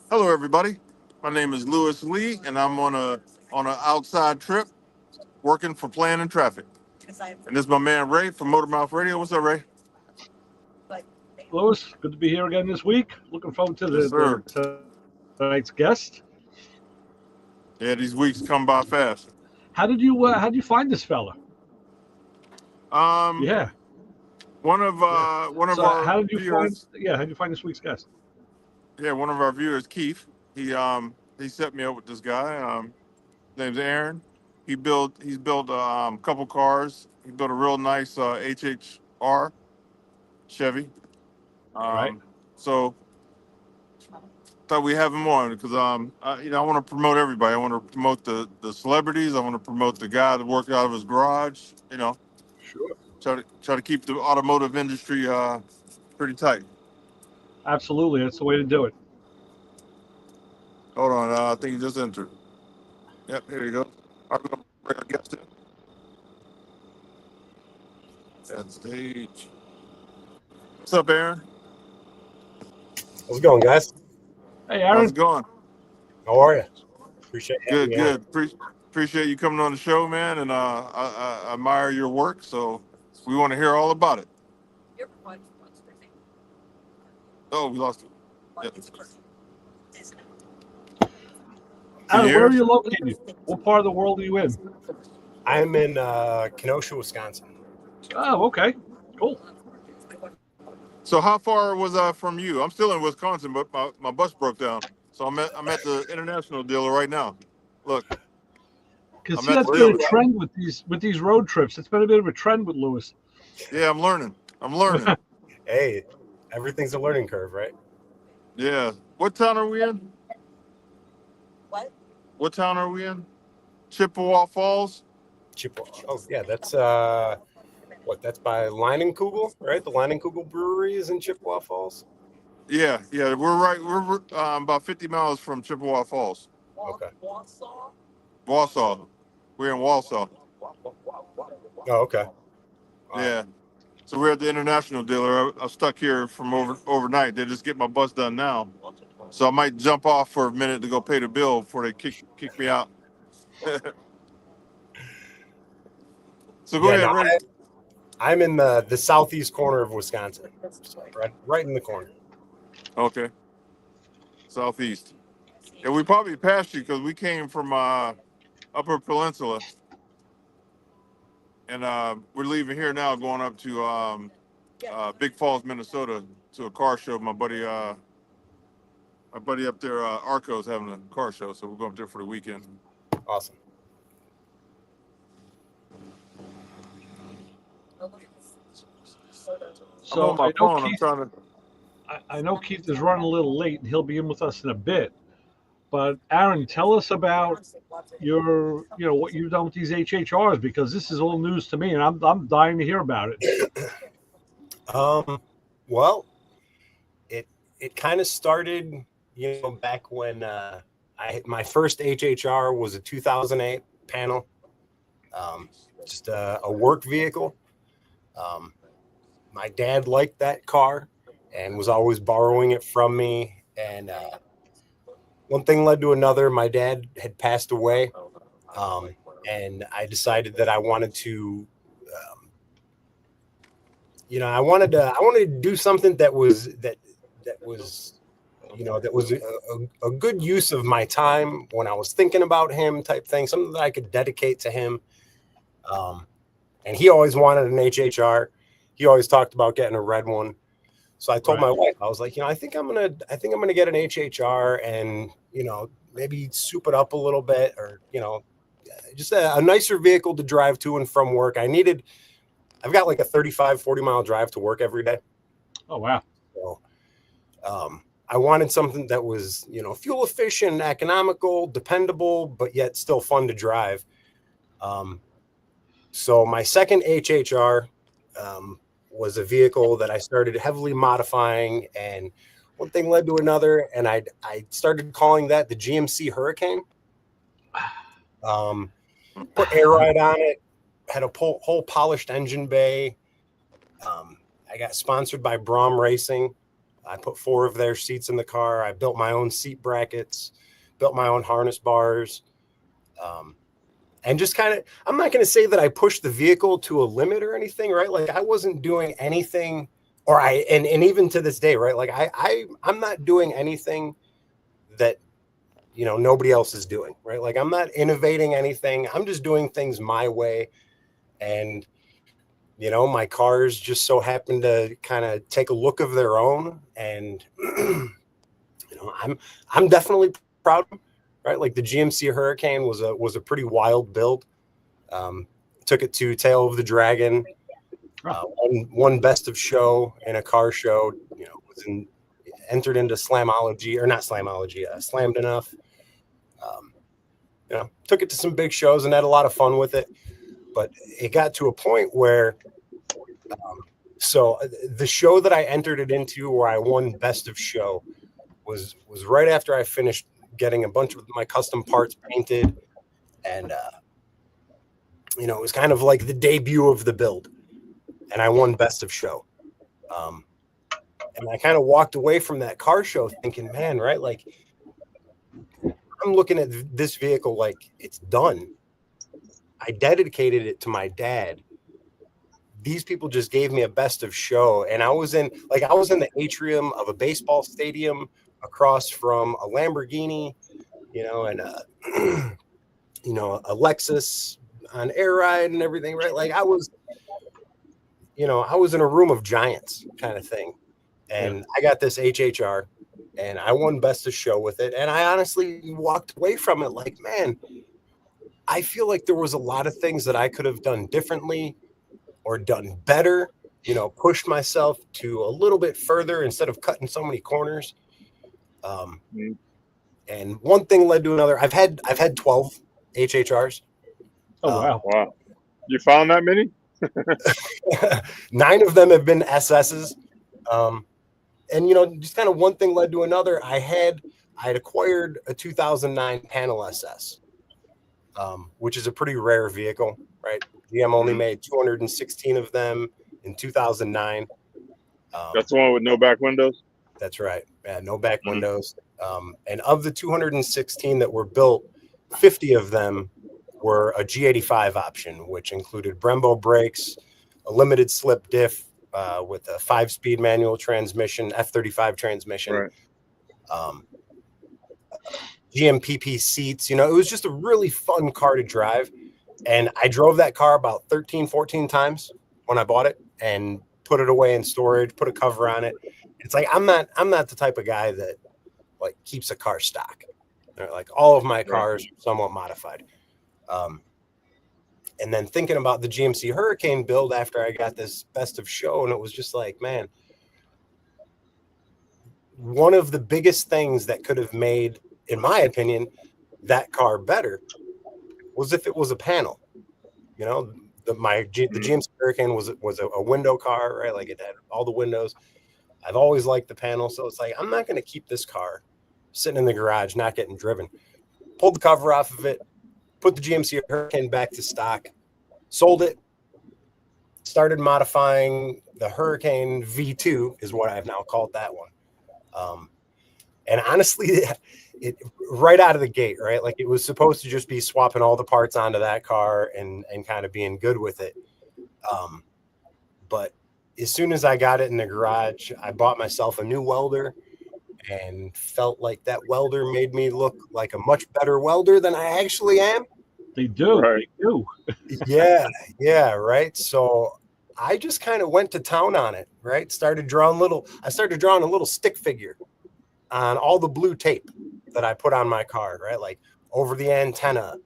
Hello, everybody. My name is Lewis Lee, and I'm on an outside trip working for Plan and Traffic. And this is my man Ray from Motor Mouth Radio. What's up, Ray? Louis, good to be here again this week. Looking forward to Yes, sir. tonight's guest. Yeah, these weeks come by fast. How did you find this fella? Um, Yeah, one of yeah. one of So our viewers, how did you find this week's guest? yeah, one of our viewers, Keith. He set me up with this guy. Name's Aaron. He's built a couple cars. He built a real nice HHR Chevy. Right. Um, so thought we have him on because I want to promote everybody. I want to promote the celebrities. I want to promote the guy that worked out of his garage. Sure. Try to keep the automotive industry pretty tight. Absolutely, that's the way to do it. Hold on, I think he just entered. Yep, here you go. I'm gonna bring our guest in. That stage. What's up, Aaron? How's it going, guys? Hey, How's Aaron. it going? How are you? Appreciate having Good, me on. good. Appreciate you coming on the show, man, and I admire your work. So we want to hear all about it. Oh, we lost it. Yep. Can you Aaron, hear where are us? you located? What part of the world are you in? I'm in Kenosha, Wisconsin. Oh, okay, cool. So how far was I from you? I'm still in Wisconsin, but my bus broke down. So I'm at the international dealer right now. Look, Because I'm see, at the that's been a dealer. trend with these road trips. It's been a bit of a trend with Lewis. Yeah, I'm learning. I'm learning. Hey, everything's a learning curve, right? Yeah. What town are we in? What town are we in? Chippewa Falls. Chippewa. Oh, yeah, that's that's by Leinenkugel, right? The Leinenkugel Brewery is in Chippewa Falls. Yeah, yeah. We're right. We're about 50 miles from Chippewa Falls. Okay. Wausau. We're in Wausau. Oh, okay. Yeah. So we're at the international dealer. I'm stuck here from overnight. They just get my bus done now. So I might jump off for a minute to go pay the bill before they kick me out. So go Yeah, ahead, no, Ray. I'm in the southeast corner of Wisconsin, so right in the corner. Okay. Southeast. Yeah, we probably passed you because we came from Upper Peninsula, and we're leaving here now, going up to Big Falls, Minnesota, to a car show. My buddy up there, Arco's having a car show, so we're going up there for the weekend. Awesome. I'm on So my I know phone. I'm Keith. trying to. I know Keith is running a little late, and he'll be in with us in a bit. But Aaron, tell us about what you've done with these HHRs because this is all news to me, and I'm dying to hear about it. Well, it kind of started, back when my first HHR was a 2008 panel, just a work vehicle. My dad liked that car and was always borrowing it from me. And one thing led to another. My dad had passed away, and I decided that I wanted to, I wanted to do something that was a good use of my time when I was thinking about him, type thing, something that I could dedicate to him. And he always wanted an HHR. He always talked about getting a red one. So I told my wife, I was like, I think I'm gonna get an HHR and maybe soup it up a little bit, or just a nicer vehicle to drive to and from work. I've got like a 35-40 mile drive to work every day. Oh wow! So I wanted something that was fuel efficient, economical, dependable, but yet still fun to drive. So my second HHR was a vehicle that I started heavily modifying, and one thing led to another, and I started calling that the GMC Hurricane. Put air ride on it, had a whole polished engine bay. I got sponsored by Brom Racing. I put 4 of their seats in the car. I built my own seat brackets, built my own harness bars. And just kind of, I'm not going to say that I pushed the vehicle to a limit or anything, right? Like I wasn't doing anything, or and even to this day, right? Like I'm not doing anything that, you know, nobody else is doing, right? Like I'm not innovating anything. I'm just doing things my way. And, you know, my cars just so happen to kind of take a look of their own. And, you know, I'm definitely proud of them. Right, like the GMC Hurricane was a pretty wild build. Took it to Tail of the Dragon, won best of show in a car show. You know, entered into Slamology, or not Slamology, Slammed Enough. You know, took it to some big shows and had a lot of fun with it. But it got to a point where, so the show that I entered it into, where I won best of show, was right after I finished getting a bunch of my custom parts painted, and you know, it was kind of like the debut of the build, and I won best of show. And I kind of walked away from that car show thinking, man, right, like I'm looking at this vehicle like it's done. I dedicated it to my dad. These people just gave me a best of show, and I was in the atrium of a baseball stadium across from a Lamborghini, you know, and you know, a Lexus on air ride and everything, right? Like I was in a room of giants kind of thing. And I got this HHR and I won best of show with it. And I honestly walked away from it like, man, I feel like there was a lot of things that I could have done differently or done better, you know, pushed myself to a little bit further instead of cutting so many corners. And one thing led to another. I've had 12 HHRs. Oh, wow. Wow. You found that many? 9 of them have been SSs. And, you know, just kind of one thing led to another. I had acquired a 2009 panel SS, which is a pretty rare vehicle, right? GM only made 216 of them in 2009. That's the one with no back windows? That's right. Yeah, no back windows. And of the 216 that were built, 50 of them were a G85 option, which included Brembo brakes, a limited slip diff with a 5-speed manual transmission, F35 transmission, right. GMPP seats. You know, it was just a really fun car to drive. And I drove that car about 13, 14 times when I bought it and put it away in storage, put a cover on it. It's like, I'm not the type of guy that like keeps a car stock. Like all of my cars are somewhat modified. And then thinking about the GMC Hurricane build after I got this best of show, and it was just like, man, one of the biggest things that could have made, in my opinion, that car better was if it was a panel. You know, the GMC Hurricane was a window car, right? Like it had all the windows. I've always liked the panel, so it's like, I'm not going to keep this car sitting in the garage, not getting driven. Pulled the cover off of it, put the GMC Hurricane back to stock, sold it, started modifying the Hurricane V2 is what I've now called that one. And honestly, it right out of the gate, right? Like it was supposed to just be swapping all the parts onto that car and kind of being good with it. But as soon as I got it in the garage, I bought myself a new welder and felt like that welder made me look like a much better welder than I actually am. They do. Right. They do. Yeah, right. So I just kind of went to town on it, right? I started drawing a little stick figure on all the blue tape that I put on my car, right? Like over the antenna,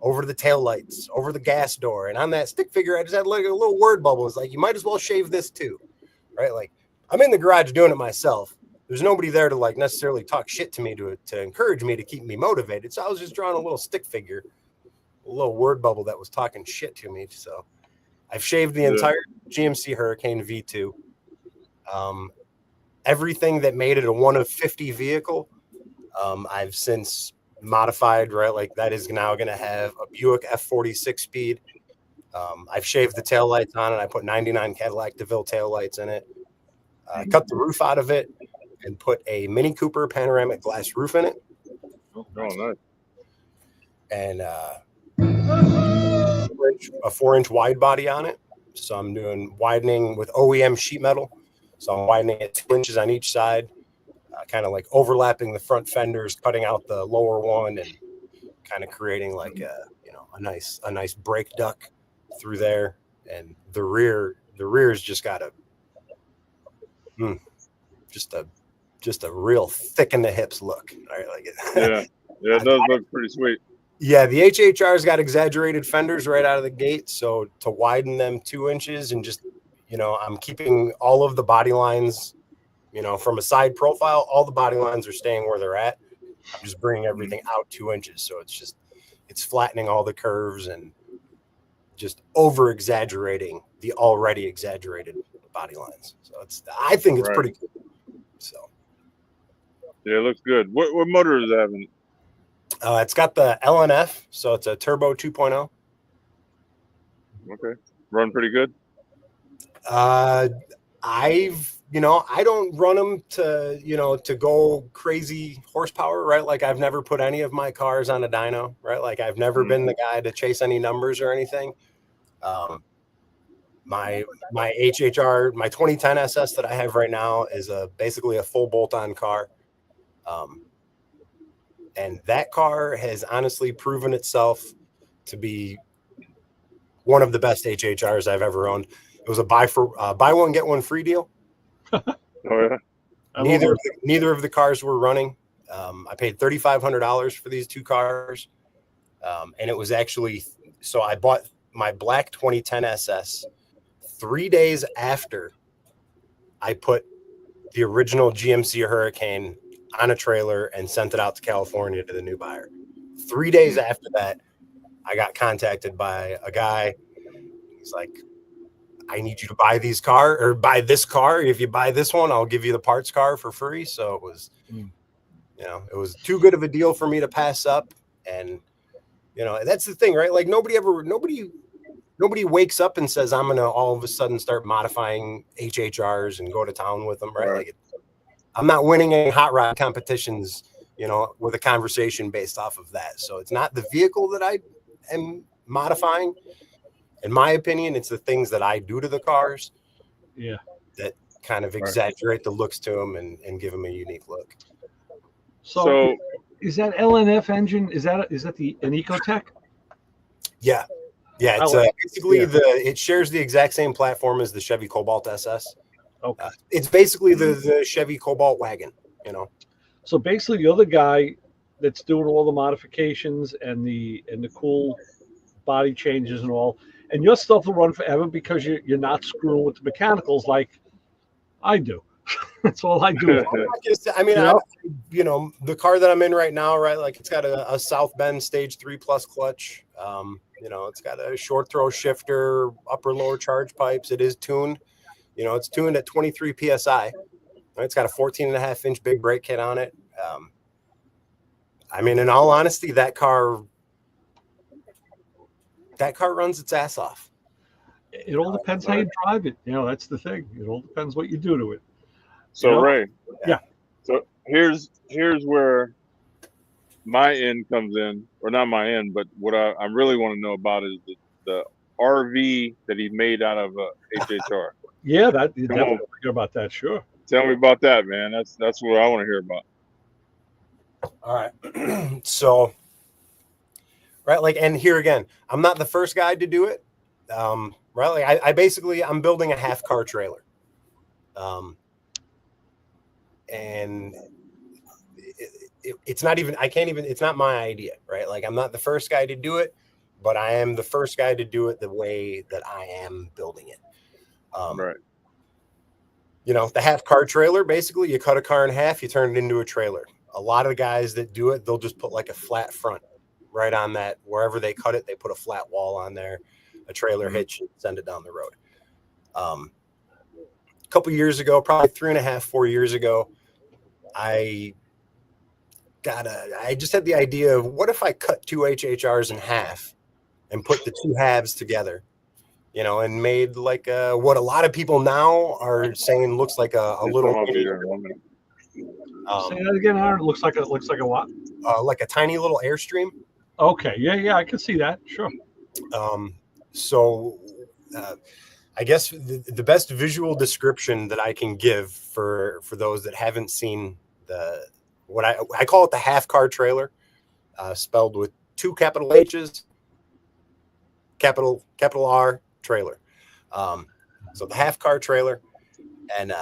over the taillights, over the gas door. And on that stick figure, I just had like a little word bubble. It's like, you might as well shave this too, right? Like I'm in the garage doing it myself. There's nobody there to like necessarily talk shit to me to encourage me to keep me motivated. So I was just drawing a little stick figure, a little word bubble that was talking shit to me. So I've shaved the entire GMC Hurricane V2. Everything that made it a 1 of 50 vehicle, I've since modified, right? Like that is now going to have a Buick F46 speed. I've shaved the taillights on it. I put 99 Cadillac DeVille taillights in it. Cut the roof out of it. and put a Mini Cooper panoramic glass roof in it. Oh, nice. And a 4-inch wide body on it. So I'm doing widening with OEM sheet metal. So I'm widening it 2 inches on each side, kind of like overlapping the front fenders, cutting out the lower one, and kind of creating like a nice brake duct through there. And the rear's just got just a real thick in the hips look. I like it. Yeah, it does look pretty sweet. Yeah, the HHR's got exaggerated fenders right out of the gate. So to widen them 2 inches and just, I'm keeping all of the body lines, from a side profile, all the body lines are staying where they're at. I'm just bringing everything out 2 inches. So it's flattening all the curves and just over exaggerating the already exaggerated body lines. So I think it's pretty cool. So yeah, it looks good. What motor is it having? It's got the LNF, so it's a turbo 2.0. Okay, run pretty good. I don't run them to go crazy horsepower, right? Like I've never put any of my cars on a dyno, right? Like I've never been the guy to chase any numbers or anything. My HHR, my 2010 SS that I have right now is basically a full bolt-on car. And that car has honestly proven itself to be one of the best HHRs I've ever owned. It was a buy one, get one free deal. Oh yeah. Neither of the cars were running. I paid $3,500 for these two cars. And it was actually, so I bought my black 2010 SS 3 days after I put the original GMC Hurricane on a trailer and sent it out to California to the new buyer. 3 days after that, I got contacted by a guy. He's like, I need you to buy this car. If you buy this one, I'll give you the parts car for free. So it was, it was too good of a deal for me to pass up. And, that's the thing, right? Like nobody wakes up and says, I'm going to all of a sudden start modifying HHRs and go to town with them, right? Like I'm not winning any hot rod competitions, with a conversation based off of that. So it's not the vehicle that I am modifying. In my opinion, it's the things that I do to the cars that kind of exaggerate the looks to them and give them a unique look. So is that LNF engine, is that an Ecotech? Yeah. Yeah, it's basically it shares the exact same platform as the Chevy Cobalt SS. Okay. It's basically the Chevy Cobalt wagon, So basically the other guy that's doing all the modifications and the cool body changes and all, and your stuff will run forever because you're not screwing with the mechanicals like I do. That's all I do. The car that I'm in right now, right? Like it's got a South Bend Stage 3 Plus clutch. It's got a short throw shifter, upper lower charge pipes. It is tuned. It's tuned at 23 PSI. It's got a 14.5-inch big brake kit on it. In all honesty, that car runs its ass off. It all depends how you drive it. That's the thing. It all depends what you do to it. So Ray, yeah. So here's where my end comes in, or not my end, but what I really want to know about is the RV that he made out of HHR. Yeah, that you definitely want to hear about that. Sure. Tell me about that, man. That's what I want to hear about. All right. So, right, like, and here again, I'm not the first guy to do it. Right, like I'm building a half car trailer. And it's not even, it's not my idea, right? Like I'm not the first guy to do it, but I am the first guy to do it the way that I am building it. Right. The half car trailer, basically you cut a car in half, you turn it into a trailer. A lot of the guys that do it, they'll just put like a flat front right on that. Wherever they cut it, they put a flat wall on there, a trailer hitch, and send it down the road. A couple years ago, probably 3.5, 4 years ago, I just had the idea of what if I cut two HHRs in half and put the two halves together, and made like what a lot of people now are saying looks like a little. Say that again, Aaron. It looks like a what? Like a tiny little Airstream. Okay, yeah, I can see that. Sure. So I guess the best visual description that I can give for those that haven't seen what I call it the half car trailer, spelled with 2 capital H's, capital R trailer. So the half car trailer, and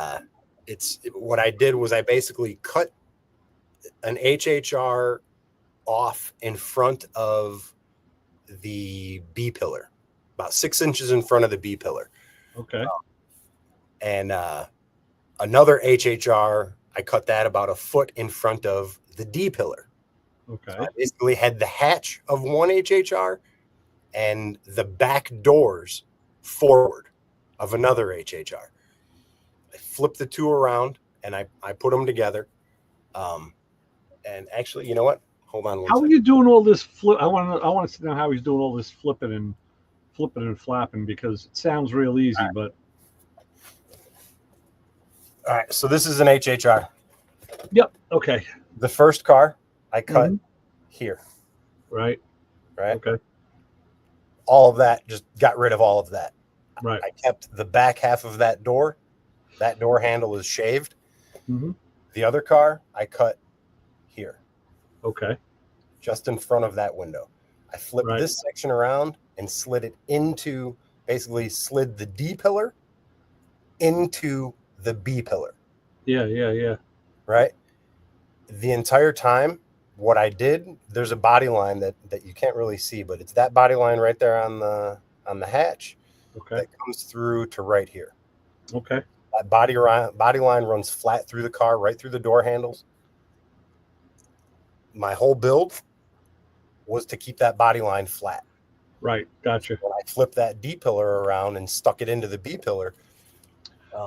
what I did was I basically cut an HHR off in front of the B pillar, about 6 inches in front of the B pillar. Okay. And another HHR, I cut that about a foot in front of the D pillar. Okay. So I basically had the hatch of one HHR and the back doors forward of another HHR. I flipped the 2 around and I put them together. And actually, you know what? Hold on one How second. are you doing all this flip? I want to know how he's doing all this flipping and flapping, because it sounds real easy, but All right, so this is an HHR. yep. Okay. The first car I cut here, Right. right? Okay. All of that, just got rid of all of that. Right. I kept the back half of that door. That door handle is shaved. Mm-hmm. The other car I cut here, Okay. just in front of that window. I flipped this section around and slid it into, basically slid the D pillar into the B pillar. Yeah. Right? The entire time, what I did, there's a body line that you can't really see, but it's that body line right there on the hatch. Okay. That comes through to right here. Okay. That body line runs flat through the car, right through the door handles. My whole build was to keep that body line flat. Right. Gotcha. When I flipped that D pillar around and stuck it into the B pillar.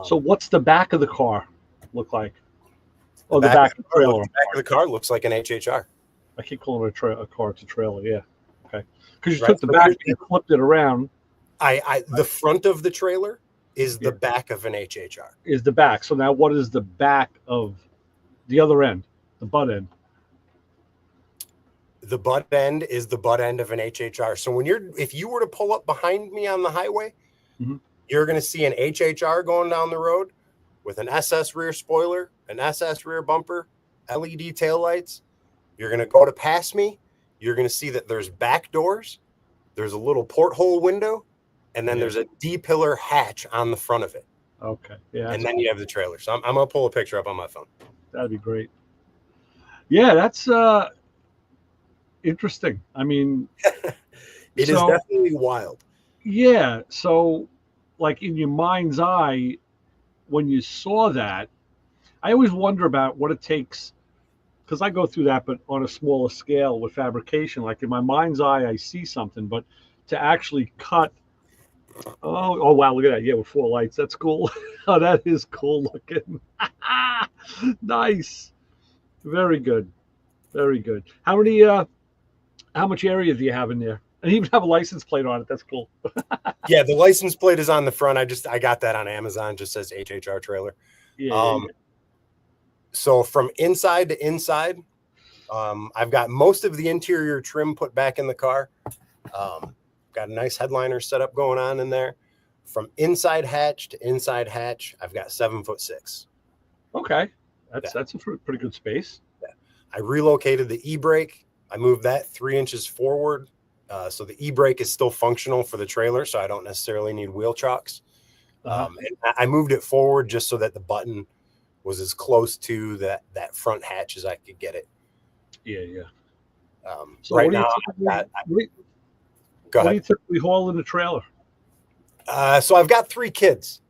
So what's the back of the car look like? Oh, the back of the trailer. The back of the car looks like an HHR. I keep calling it a car. It's a trailer. Yeah. Okay. Because you took the back and you flipped it around. The front of the trailer is the back of an HHR. Is the back. So now what is the back of the other end, the butt end? The butt end is the butt end of an HHR. So if you were to pull up behind me on the highway, you're going to see an HHR going down the road with an SS rear spoiler, an SS rear bumper, LED taillights. You're going to go to pass me. You're going to see that there's back doors. There's a little porthole window, and then there's a D-pillar hatch on the front of it. Okay. Yeah. And then you have the trailer. So I'm going to pull a picture up on my phone. That'd be great. Yeah, that's interesting. I mean, it is definitely wild. Yeah. So, like, in your mind's eye, when you saw that, I always wonder about what it takes, because I go through that, but on a smaller scale with fabrication. Like, in my mind's eye, I see something, but to actually cut. Oh wow, look at that. Yeah, with 4 lights. That's cool. Oh, that is cool looking. Nice. Very good. Very good. How much area do you have in there? And even have a license plate on it. That's cool. Yeah, the license plate is on the front. I got that on Amazon. Just says HHR trailer. Yeah. So from inside to inside, I've got most of the interior trim put back in the car. Got a nice headliner setup going on in there. From inside hatch to inside hatch, I've got 7'6". Okay, that's a pretty good space. Yeah. I relocated the e-brake. I moved that 3 inches forward. So the e-brake is still functional for the trailer, so I don't necessarily need wheel chocks. And I moved it forward just so that the button was as close to that front hatch as I could get it. Yeah. So right now, what do you typically haul in the trailer? So I've got 3 kids,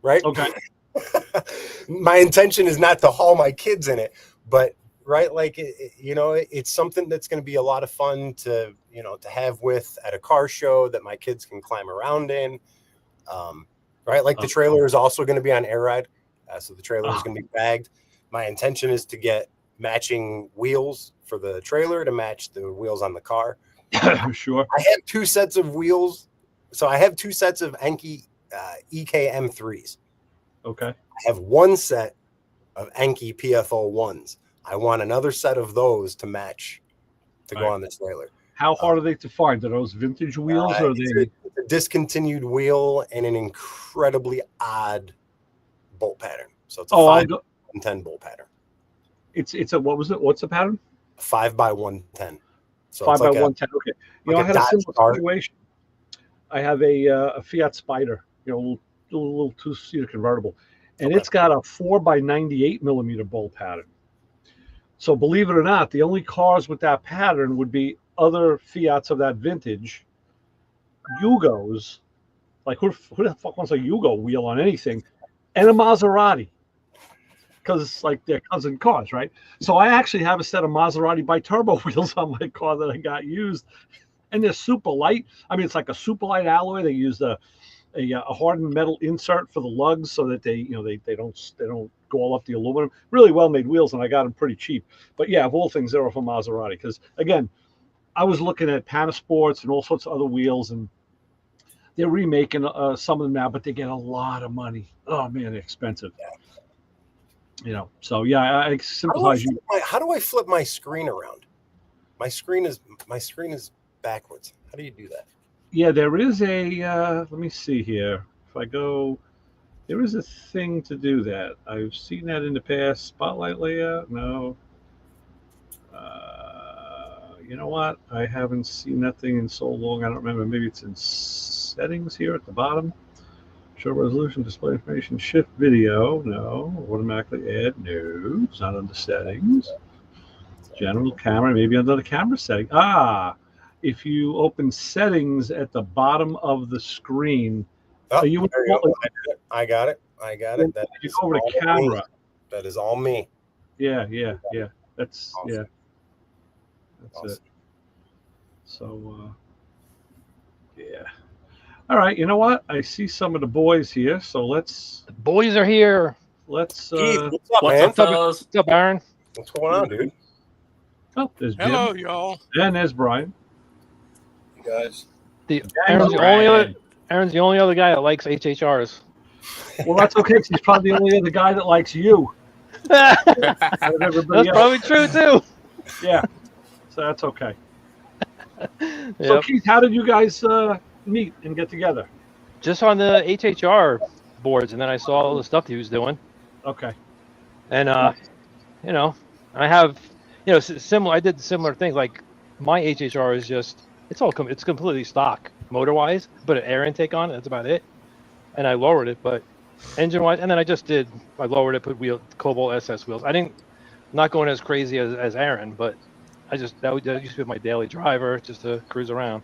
right? Okay. My intention is not to haul my kids in it, but right, like it's something that's going to be a lot of fun to have with at a car show that my kids can climb around in. Right, like the trailer is also going to be on air ride, so the trailer is going to be bagged. My intention is to get matching wheels for the trailer to match the wheels on the car. Sure. I have 2 sets of wheels. So I have 2 sets of Enki EK M3s. Okay. I have 1 set of Enki PFO ones. I want another set of those to match to go on the trailer. How hard are they to find? Are those vintage wheels or are they? It's a discontinued wheel and an incredibly odd bolt pattern. So it's a 5x110 bolt pattern. It's a what was it? What's the pattern? 5x110. So 5x110. Okay. You know, I had a similar situation. I have a Fiat Spider, you know, little two-seater convertible, and it's got a 4x98 millimeter bolt pattern. So believe it or not, the only cars with that pattern would be other Fiats of that vintage, Yugos, like who the fuck wants a Yugo wheel on anything, and a Maserati, because like they're cousin cars, right? So I actually have a set of Maserati bi-turbo wheels on my car that I got used, and they're super light. I mean, it's like a super light alloy. They used a hardened metal insert for the lugs so that they don't go all up the aluminum. Really well made wheels, and I got them pretty cheap. But yeah, of all things, they were from Maserati because again, I was looking at Panasports and all sorts of other wheels, and they're remaking some of them now, but they get a lot of money. Oh man, they're expensive. You know, so yeah, I sympathize you. How do I flip my screen around? My screen is backwards. How do you do that? Yeah, there is a. Let me see here. If I go, there is a thing to do that. I've seen that in the past. Spotlight layout? No. You know what? I haven't seen that thing in so long. I don't remember. Maybe it's in settings here at the bottom. Show resolution, display information, shift video. No. Automatically add. No. It's not under settings. General camera. Maybe under the camera setting. If you open settings at the bottom of the screen, I got it. That is over to camera. Me. That is all me. Yeah. That's awesome. Yeah. That's awesome. it. So, yeah. All right. You know what? I see some of the boys here. So The boys are here. Let's. Keith, what's up, man? What's up, Aaron? What's going on, dude? Oh, there's Jim. Hello, y'all. And there's Brian. Guys. Aaron's the only other guy that likes HHRs. Well, that's okay. He's probably the only other guy that likes you. That's probably true too. Yeah, so that's okay. Yep. So Keith, how did you guys meet and get together? Just on the HHR boards, and then I saw all the stuff he was doing. Okay. And you know, I have, you know, similar. I did similar things. Like my HHR is just. It's completely stock motor-wise, put an air intake on it. That's about it. And I lowered it, but engine-wise, and then I lowered it, put Cobalt SS wheels. Not going as crazy as Aaron, but that used to be my daily driver just to cruise around.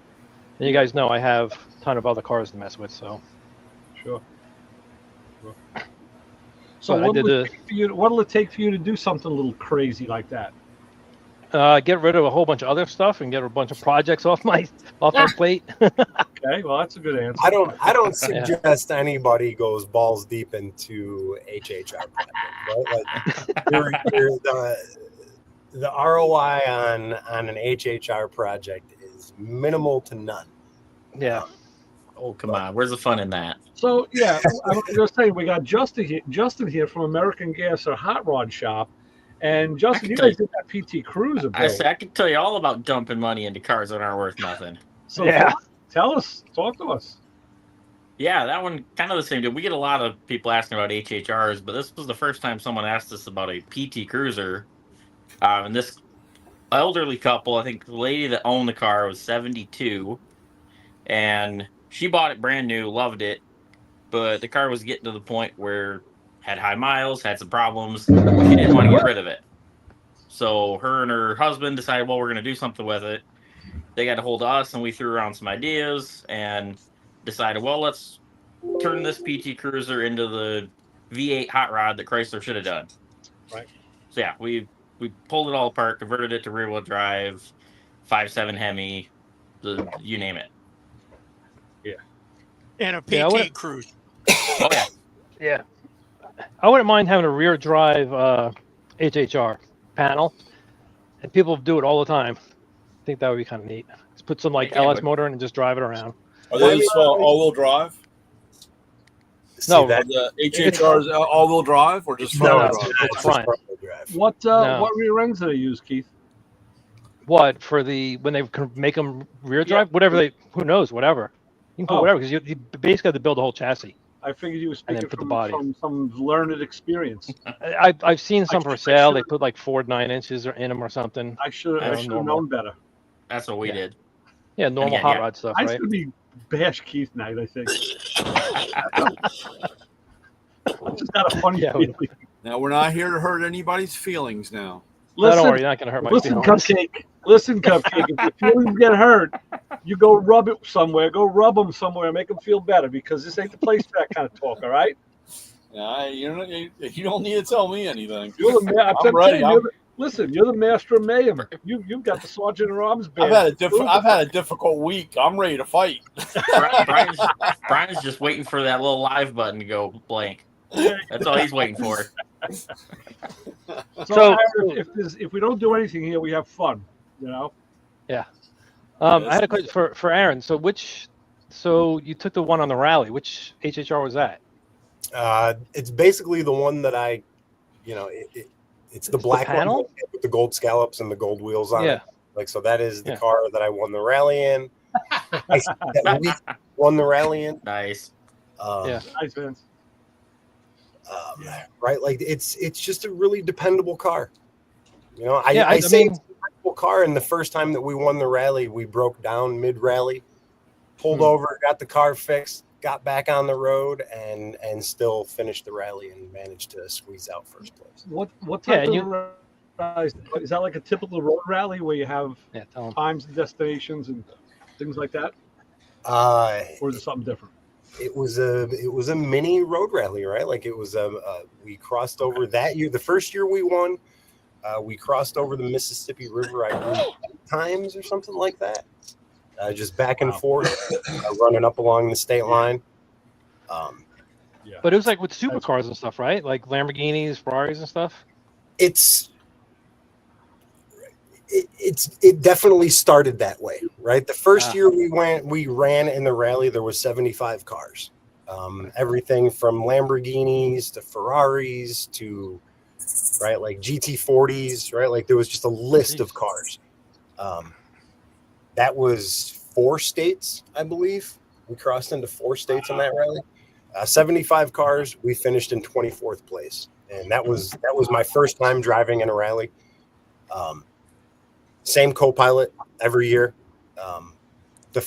And you guys know I have a ton of other cars to mess with, so. Sure. So what'll it take for you to do something a little crazy like that? Get rid of a whole bunch of other stuff and get a bunch of projects off my plate. Okay, well that's a good answer. I don't suggest anybody goes balls deep into HHR project, right? Like the ROI on an HHR project is minimal to none. Yeah. Oh come on, where's the fun in that? So yeah, I was going to say we got Justin here from American Gas, or Hot Rod Shop. And Justin, you guys did that PT Cruiser. I can tell you all about dumping money into cars that aren't worth nothing. So yeah, talk to us. Yeah, that one kind of the same deal. We get a lot of people asking about HHRs, but this was the first time someone asked us about a PT Cruiser. And this elderly couple, I think the lady that owned the car was 72, and she bought it brand new, loved it, but the car was getting to the point where had high miles, had some problems. She didn't want to get rid of it. So her and her husband decided, well, we're going to do something with it. They got a hold of us, and we threw around some ideas and decided, well, let's turn this PT Cruiser into the V8 hot rod that Chrysler should have done. Right. So yeah, we pulled it all apart, converted it to rear-wheel drive, 5.7 Hemi, you name it. Yeah. And a PT Cruiser. Oh yeah. Yeah. I wouldn't mind having a rear drive HHR panel, and people do it all the time. I think that would be kind of neat. Just put some LS motor in and just drive it around. Are they all-wheel drive? See No, that? The HHR's all-wheel drive or just No, front-wheel no, drive? it's front. front-wheel drive. What rear ends do they use, Keith? What for the when they can make them rear drive? Whatever they, who knows? Whatever you can put whatever because you basically have to build the whole chassis. I figured you were And then speaking put the body. from some learned experience. I've seen some for sale. They put like 4 9-inches in them or something. I should have known better. That's what we did. Yeah, normal hot rod stuff, I right? should be bash Keith night, I think. I just got a funny feeling. Now, we're not here to hurt anybody's feelings now. Listen, don't worry, you're not going to hurt my feelings. Cupcake. Listen, Cupcake. If your feelings get hurt, you go rub it somewhere. Go rub them somewhere. Make them feel better because this ain't the place for that kind of talk. All right? Yeah, you don't need to tell me anything. You're the man. I'm ready. Listen, you're the master of mayhem. You've got the sergeant at arms band. I've had a difficult week. I'm ready to fight. Brian's just waiting for that little live button to go blank. That's all he's waiting for. So if we don't do anything here, we have fun. You know. Yeah. I had a question for Aaron. So you took the one on the rally. Which HHR was that? It's basically the one that it's the black one with the gold scallops and the gold wheels on it. Like, so that is the car that I won the rally in. That we won the rally in. Nice. Nice, Vince. Right, like it's just a really dependable car. You know, I say it's a dependable car. And the first time that we won the rally, we broke down mid rally, pulled over, got the car fixed, got back on the road, and still finished the rally and managed to squeeze out first place. What type of is that? Like a typical road rally where you have times and destinations and things like that, or is it something different? It was a mini road rally, right? Like it was we crossed over that year. The first year we won, we crossed over the Mississippi River, I believe, 2 times or something like that. Just back and forth, running up along the state line. But it was like with supercars and stuff, right? Like Lamborghinis, Ferraris, and stuff. It definitely started that way, right? The first year we ran in the rally, there was 75 cars, everything from Lamborghinis to Ferraris to like GT40s, right? Like there was just a list of cars. That was 4 states, I believe. We crossed into 4 states in that rally. 75 cars. We finished in 24th place, and that was my first time driving in a rally. Same co-pilot every year. The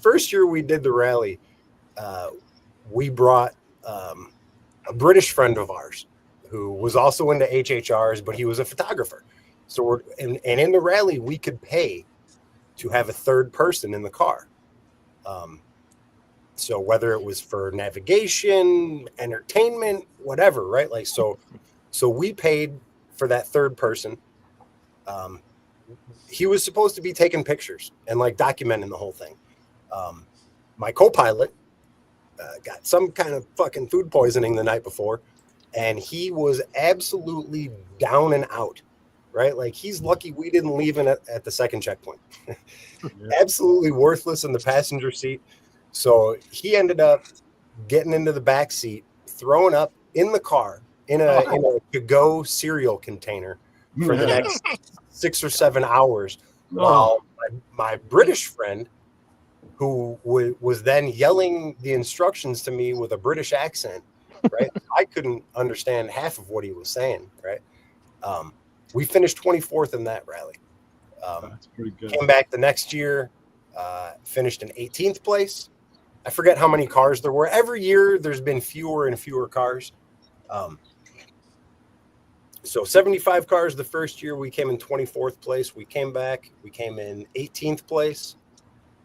first year we did the rally, we brought a British friend of ours who was also into HHRs, but he was a photographer. So and in the rally, we could pay to have a third person in the car. So whether it was for navigation, entertainment, whatever, right? Like so we paid for that third person. He was supposed to be taking pictures and like documenting the whole thing. My co-pilot got some kind of fucking food poisoning the night before, and he was absolutely down and out, right? Like he's lucky we didn't leave him at the second checkpoint. Absolutely worthless in the passenger seat. So he ended up getting into the back seat, throwing up in the car in a to-go cereal container for the next 6 or 7 hours, while my British friend, who was then yelling the instructions to me with a British accent, right? I couldn't understand half of what he was saying, right? We finished 24th in that rally. That's pretty good. Came back the next year, finished in 18th place. I forget how many cars there were. Every year there's been fewer and fewer cars. So 75 cars the first year. We came in 24th place. We came back. We came in 18th place.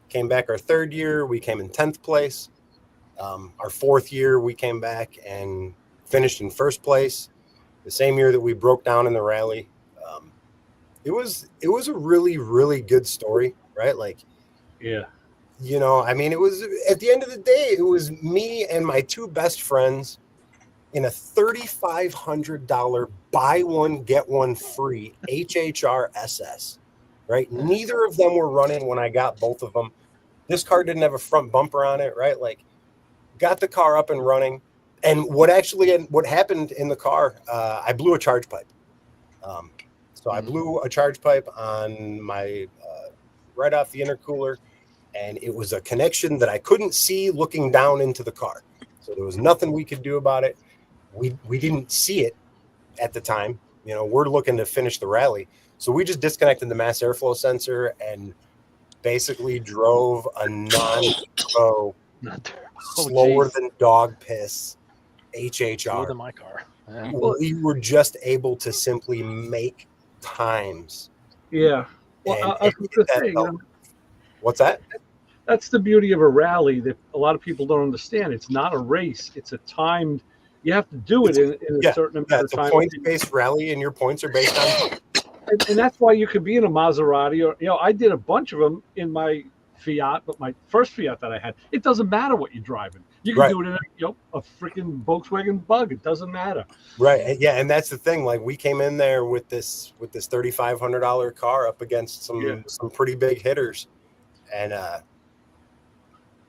Came back our third year. We came in 10th place. Our fourth year, we came back and finished in first place. The same year that we broke down in the rally. It was a really, really good story, right? Like, yeah. You know, I mean, it was at the end of the day, it was me and my 2 best friends in a $3,500 buy one, get one free HHR SS, right? Neither of them were running when I got both of them. This car didn't have a front bumper on it, right? Like got the car up and running. And what happened in the car, I blew a charge pipe. So I blew a charge pipe on my right off the intercooler, and it was a connection that I couldn't see looking down into the car. So there was nothing we could do about it. We didn't see it at the time. You know, we're looking to finish the rally. So we just disconnected the mass airflow sensor and basically drove a non-turbo, slower than dog piss Slower HHR. than my car. Yeah. We were just able to simply make times. Yeah. Well, And I was hit going to that say, you belt. know, What's that? that's the beauty of a rally that a lot of people don't understand. It's not a race. It's a timed. You have to do it in a certain amount Yeah, of it's a time. points-based rally, and your points are based on. And that's why you could be in a Maserati, or, you know, I did a bunch of them in my Fiat, but my first Fiat that I had, it doesn't matter what you're driving. You can Right. do it in a freaking Volkswagen Bug. It doesn't matter. Right. Yeah, and that's the thing. Like, we came in there with this $3,500 car up against some pretty big hitters, and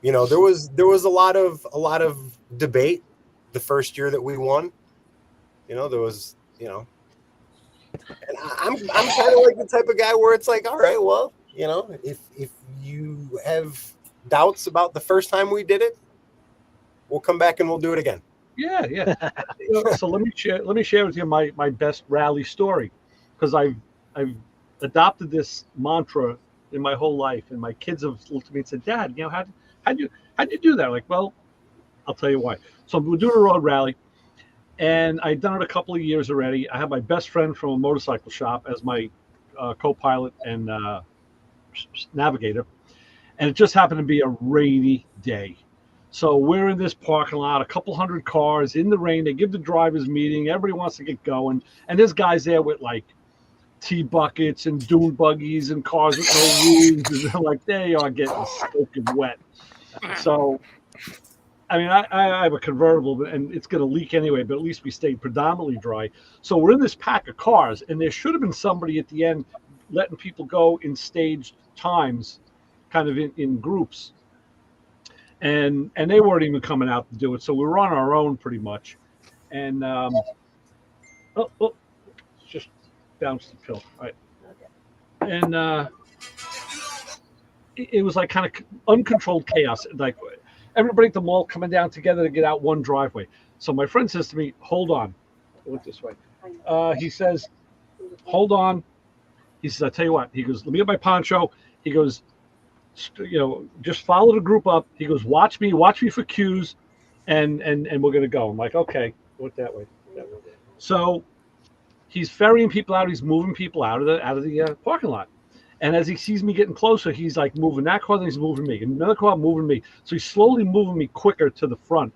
you know, there was a lot of debate the first year that we won. You know, there was, you know, and I'm kind of like the type of guy where it's like, all right, well, you know, if you have doubts about the first time we did it, we'll come back and we'll do it again. Yeah. You know, so let me share with you my best rally story, because I've adopted this mantra in my whole life, and my kids have looked at me and said, "Dad, you know, how'd you do that?" Like, well, I'll tell you why. So we're doing a road rally, and I'd done it a couple of years already. I had my best friend from a motorcycle shop as my co-pilot and navigator, and it just happened to be a rainy day. So we're in this parking lot, a couple hundred cars in the rain. They give the drivers meeting. Everybody wants to get going, and there's guys there with like T-buckets and dune buggies and cars with no roofs, and they're like, they are getting soaking wet. So, I mean, I have a convertible, and it's going to leak anyway, but at least we stayed predominantly dry. So we're in this pack of cars, and there should have been somebody at the end letting people go in staged times, kind of in groups. And they weren't even coming out to do it. So we were on our own pretty much. And, just bounced the pill. All right. And it was like kind of uncontrolled chaos. Like everybody at the mall coming down together to get out one driveway. So my friend says to me, hold on. I went this way. He says, hold on. He says, I'll tell you what. He goes, let me get my poncho. He goes, you know, just follow the group up. He goes, watch me for cues, and we're gonna go. I'm like, okay, went that way. So he's ferrying people out. He's moving people out of the parking lot. And as he sees me getting closer, he's like moving that car, then he's moving me. Another car moving me. So he's slowly moving me quicker to the front.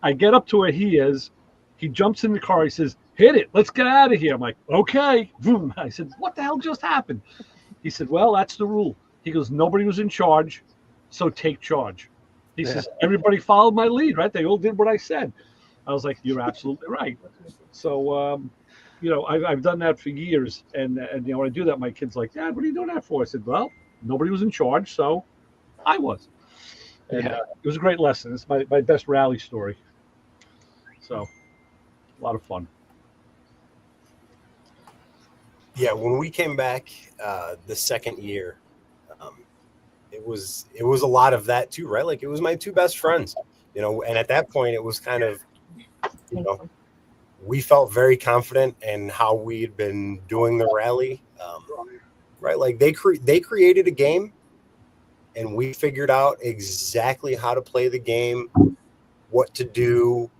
I get up to where he is. He jumps in the car. He says, hit it. Let's get out of here. I'm like, okay. Boom. I said, what the hell just happened? He said, well, that's the rule. He goes, nobody was in charge, so take charge. He says, everybody followed my lead, right? They all did what I said. I was like, you're absolutely right. So, you know, I've done that for years. And you know, when I do that, my kid's like, Dad, what are you doing that for? I said, well, nobody was in charge, so I was. And it was a great lesson. It's my best rally story. So, a lot of fun. Yeah, when we came back the second year, it was a lot of that too, right? Like, it was my two best friends, you know, and at that point it was kind of, you know, we felt very confident in how we'd been doing the rally, right? Like they created a game, and we figured out exactly how to play the game, what to do,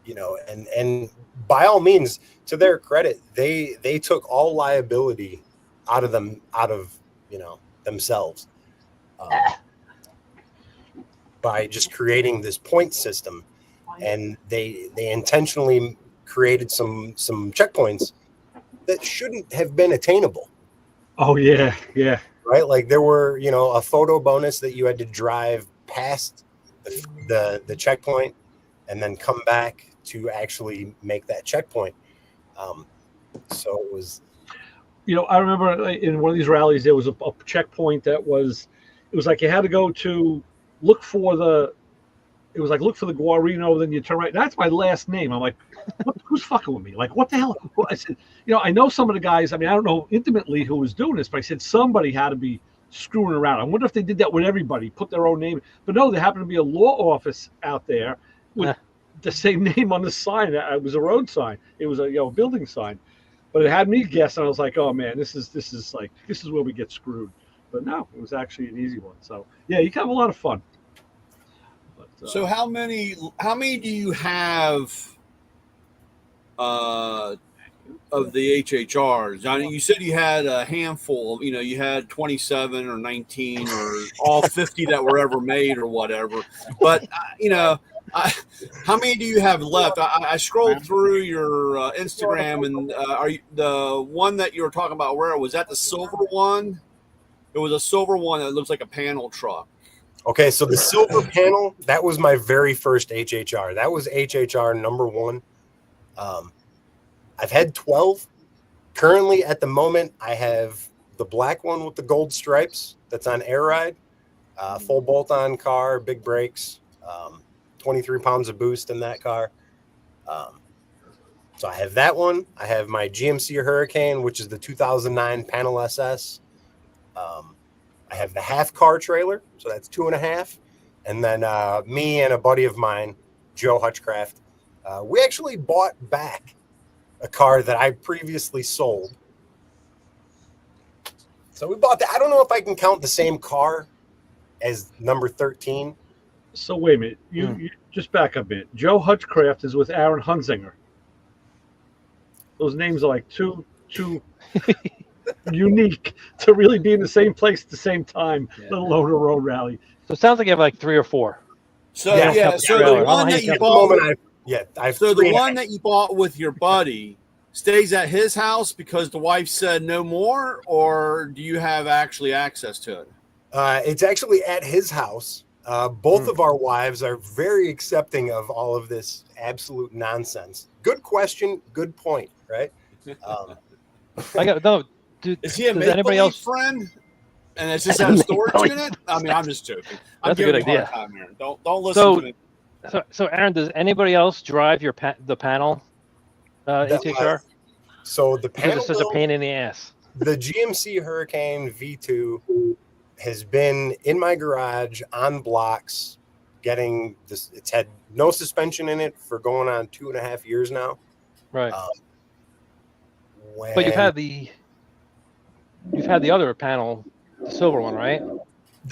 you know, and by all means, to their credit, they took all liability out of you know, themselves. By just creating this point system, and they intentionally created some checkpoints that shouldn't have been attainable. Oh yeah, right. Like there were, you know, a photo bonus that you had to drive past the checkpoint and then come back to actually make that checkpoint. So it was, you know, I remember in one of these rallies there was a checkpoint that was, it was like you had to go to look for it was like, look for the Guarino, then you turn right. That's my last name. I'm like, who's fucking with me? Like, what the hell? I said, I know some of the guys. I mean, I don't know intimately who was doing this, but I said somebody had to be screwing around. I wonder if they did that with everybody, put their own name. But no, there happened to be a law office out there with the same name on the sign. It was a road sign. It was a building sign. But it had me guess, and I was like, "Oh man, this is where we get screwed." But no, it was actually an easy one. So yeah, you can have a lot of fun. But, so how many do you have of the HHRs? I mean, you said you had a handful. You had 27 or 19 or all 50 that were ever made or whatever. But how many do you have left? I scrolled through your Instagram, and are you, the one that you were talking about? Where was that? The silver one? It was a silver one that looks like a panel truck. Okay, so the silver panel, that was my very first HHR. That was HHR number 1. I've had 12. Currently, at the moment, I have the black one with the gold stripes that's on air ride, full bolt-on car, big brakes, 23 pounds of boost in that car. So I have that one. I have my GMC Hurricane, which is the 2009 Panel SS. I have the half car trailer, so that's 2.5. And then me and a buddy of mine, Joe Hutchcraft, we actually bought back a car that I previously sold. So we bought that. I don't know if I can count the same car as number 13. So wait a minute. You just back up a bit. Joe Hutchcraft is with Aaron Hunzinger. Those names are like too unique to really be in the same place at the same time, let alone a road rally. So it sounds like you have like 3 or 4. So so the one that you bought, the one that you bought with your buddy stays at his house because the wife said no more, or do you have actually access to it? It's actually at his house. Both of our wives are very accepting of all of this absolute nonsense. Good question, good point, right? I got no. Is he a anybody else friend? And it's just a storage unit? I mean, I'm just joking. That's a good idea. Don't listen to me. So Aaron, does anybody else drive the panel HHR? So the panel, it's just a pain in the ass. The GMC Hurricane V2 has been in my garage on blocks, getting this. It's had no suspension in it for going on 2.5 years now. Right. But you've had the other panel, the silver one, right?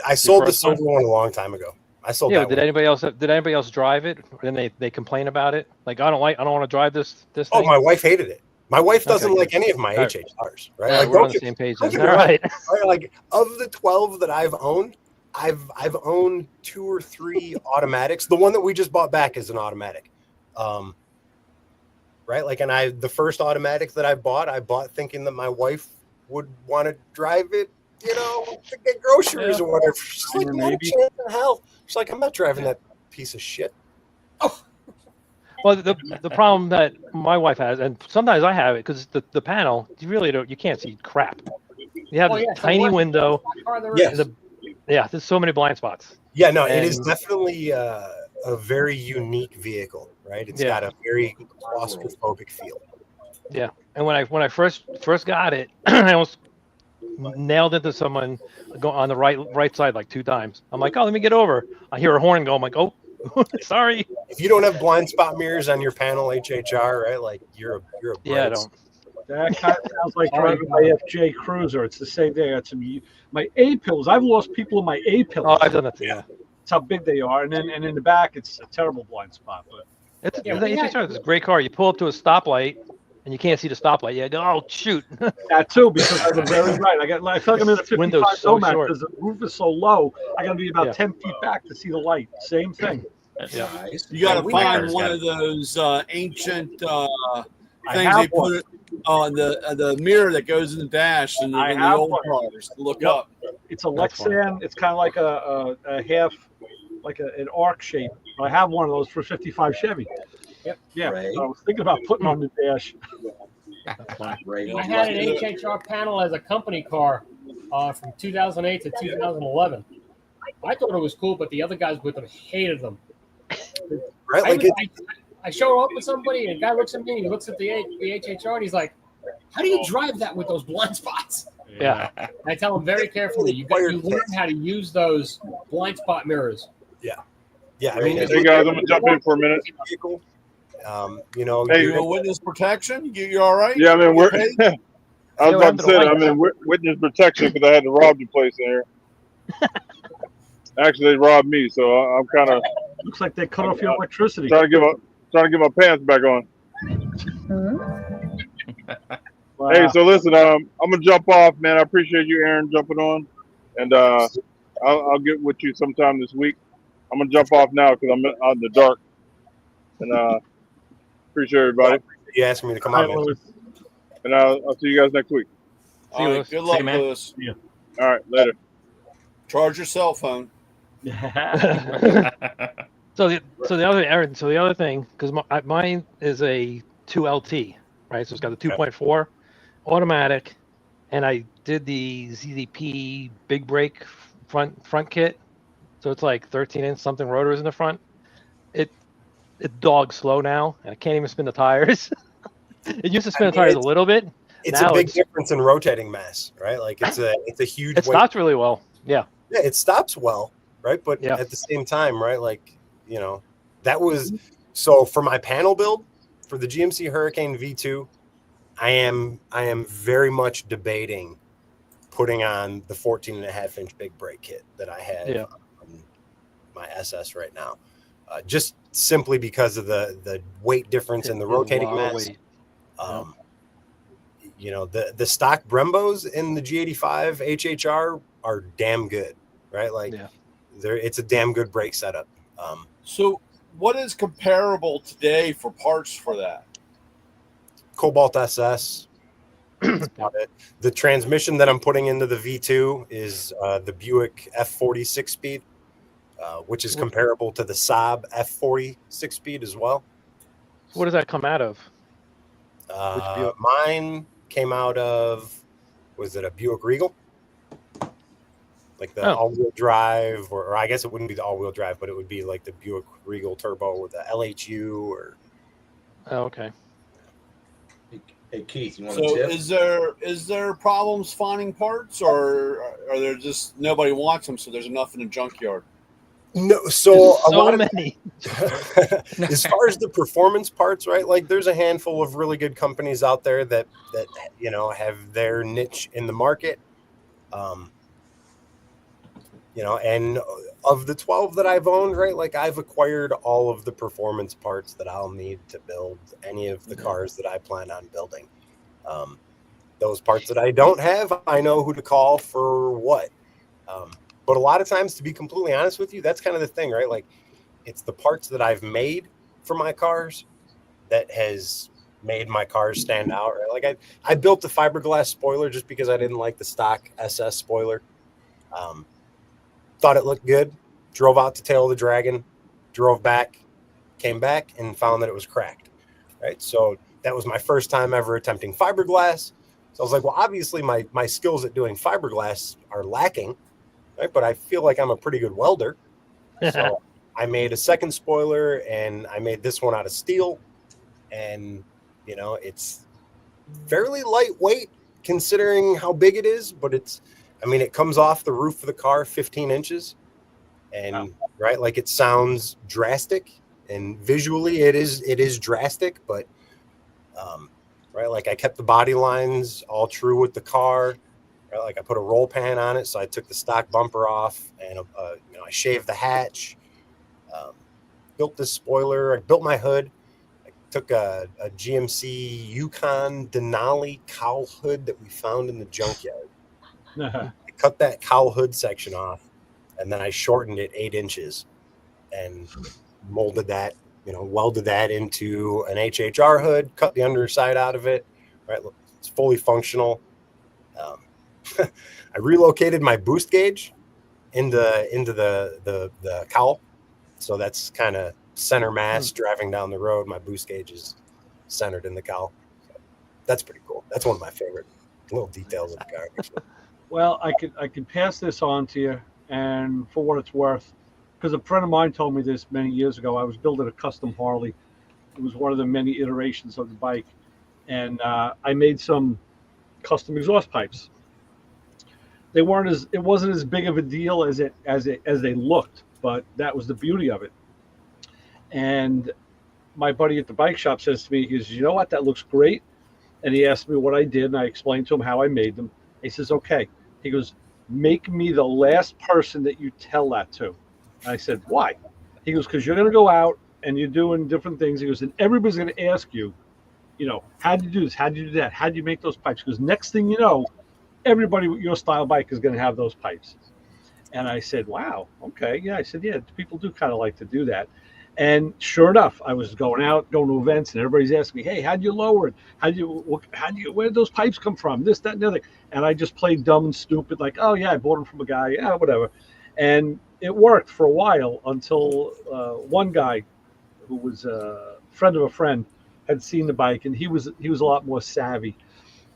I sold the silver one a long time ago. I sold that. Did anybody else drive it? And they complain about it? Like I don't want to drive this Oh, thing? my wife hated it. My wife doesn't like any of my HHRs, right? Yeah, like, we're on the same page. All right. Like of the 12 that I've owned, I've owned 2 or 3 automatics. The one that we just bought back is an automatic. Right? Like, and the first automatic that I bought thinking that my wife would want to drive it, to get groceries or whatever. She's like, not a chance in hell. She's like, I'm not driving that piece of shit. Oh. Well, the problem that my wife has, and sometimes I have it, because the panel, you can't see crap. You have this tiny window. Yes. There's so many blind spots. Yeah, no, it is definitely a very unique vehicle, right? It's got a very claustrophobic feel. Yeah, and when I first got it, I almost nailed into someone on the right side like 2 times. I'm like, oh, let me get over. I hear a horn go. I'm like, oh, sorry. If you don't have blind spot mirrors on your panel HHR, right? Like you're a I don't. That kind of sounds like driving my FJ Cruiser. It's the same thing. I got my A pills. I've lost people in my A pills. Oh, I've done that too. Yeah. That's how big they are, and in the back, it's a terrible blind spot. But the HHR is a great car. You pull up to a stoplight, and you can't see the stoplight. You go, oh shoot. That too, because I'm very right. I feel like I'm in a 55 so Nomad short. because the roof is so low. I got to be about 10 feet back to see the light. Same thing. Yeah. You got to find one of those ancient things they put on the mirror that goes in the dash and in the old cars to look up. It's a Lexan. It's kind of like a half, like an arc shape. I have one of those for 55 Chevy. Yep. Yeah. Right. So I was thinking about putting on the dash. I had an HHR panel as a company car from 2008 to 2011. I thought it was cool, but the other guys with them hated them. right? I, Like would- I show up with somebody, and a guy looks at me, and he looks at the HHR, and he's like, "How do you drive that with those blind spots?" Yeah. I tell him very carefully, you learn how to use those blind spot mirrors. yeah. I mean, Hey guys, I'm gonna jump in for a minute. vehicle, you know, Hey, You know, witness protection. You all right? Yeah, I mean, we're. Okay. I was Yeah, about what to say that. I happened to mean, witness protection because I had to rob the place in here. Actually, they robbed me, so I'm kind of Looks like they cut off your electricity. trying to get my pants back on. Wow. Hey, so listen, I'm gonna jump off, man. I appreciate you, Aaron, jumping on, and I'll get with you sometime this week. I'm gonna jump off now because I'm out in the dark, and appreciate everybody, you asking me to come Hi, on, man. Louis. and I'll see you guys next week. All right. Good luck, you, man. Lewis. All right, later. Charge your cell phone. So the other Aaron, so the other thing, because mine is a 2LT, right? So it's got the 2.4 automatic, and I did the ZZP big brake front kit. So it's like 13-inch something rotors in the front. It dogs slow now, and I can't even spin the tires. It used to spin the tires a little bit. It's Now a big difference in rotating mass, right? Like it's a huge. It stops really well. Yeah. Yeah, it stops well, right? But Yeah. at the same time, right? Like, you know, that was so for my panel build for the GMC Hurricane V2. I am very much debating putting on the 14.5-inch big brake kit that I have on my SS right now, just simply because of the weight difference in the rotating mass. You know, the stock Brembos in the G85 HHR are damn good, right? Like, it's a damn good brake setup. So, what is comparable today for parts for that? Cobalt SS. That's about it. The transmission that I'm putting into the V2 is the Buick F40 6-speed, which is comparable to the Saab F40 6-speed as well. What does that come out of? Mine came out of, was it a Buick Regal? Like the all-wheel drive, or I guess it wouldn't be the all-wheel drive, but it would be like the Buick Regal Turbo with the LHU or. Oh, okay. Hey Keith, you want So, a tip? is there problems finding parts, or are there just nobody wants them, so there's enough in the junkyard? No, so a lot of many. As far as the performance parts, right? Like there's a handful of really good companies out there that you know have their niche in the market. You know, and of the 12 that I've owned, right? Like I've acquired all of the performance parts that I'll need to build any of the cars that I plan on building. Those parts that I don't have, I know who to call for what. But a lot of times, to be completely honest with you, that's kind of the thing, right? Like, it's the parts that I've made for my cars that has made my cars stand out. Right? Like, I built the fiberglass spoiler just because I didn't like the stock SS spoiler. Thought it looked good. Drove out to Tail of the Dragon, drove back, came back, and found that it was cracked. Right, so that was my first time ever attempting fiberglass. So I was like, well, obviously my skills at doing fiberglass are lacking. Right, but I feel like I'm a pretty good welder. So I made a second spoiler, and I made this one out of steel. And, you know, it's fairly lightweight considering how big it is, but it comes off the roof of the car 15 inches. And, right, like it sounds drastic, and visually it is drastic, but, right, like I kept the body lines all true with the car. Like I put a roll pan on it, so I took the stock bumper off, and you know, I shaved the hatch, built this spoiler. I built my hood. I took a GMC Yukon Denali cowl hood that we found in the junkyard. I cut that cowl hood section off, and then I shortened it 8 inches, and molded that. You know, welded that into an HHR hood. Cut the underside out of it. Right, it's fully functional. I relocated my boost gauge into the cowl, so that's kind of center mass driving down the road. My boost gauge is centered in the cowl. So that's pretty cool. That's one of my favorite little details of the car. Well, I could pass this on to you, and for what it's worth, because a friend of mine told me this many years ago. I was building a custom Harley. It was one of the many iterations of the bike, and I made some custom exhaust pipes. It wasn't as big of a deal as they looked, but that was the beauty of it. And my buddy at the bike shop says to me, he goes, "You know what? That looks great." And he asked me what I did, and I explained to him how I made them. He says, "Okay." He goes, "Make me the last person that you tell that to." And I said, "Why?" He goes, "Because you're going to go out and you're doing different things." He goes, "And everybody's going to ask you, how do you do this? How do you do that? How do you make those pipes?" Because next thing you know, everybody with your style bike is going to have those pipes. And I said, "Wow, okay." Yeah, I said, "Yeah, people do kind of like to do that." And sure enough, I was going to events, and everybody's asking me, "Hey, how do you lower it? Where did those pipes come from? This, that, and the other." And I just played dumb and stupid, like, "Oh yeah, I bought them from a guy. Yeah, whatever." And it worked for a while until one guy who was a friend of a friend had seen the bike, and he was a lot more savvy,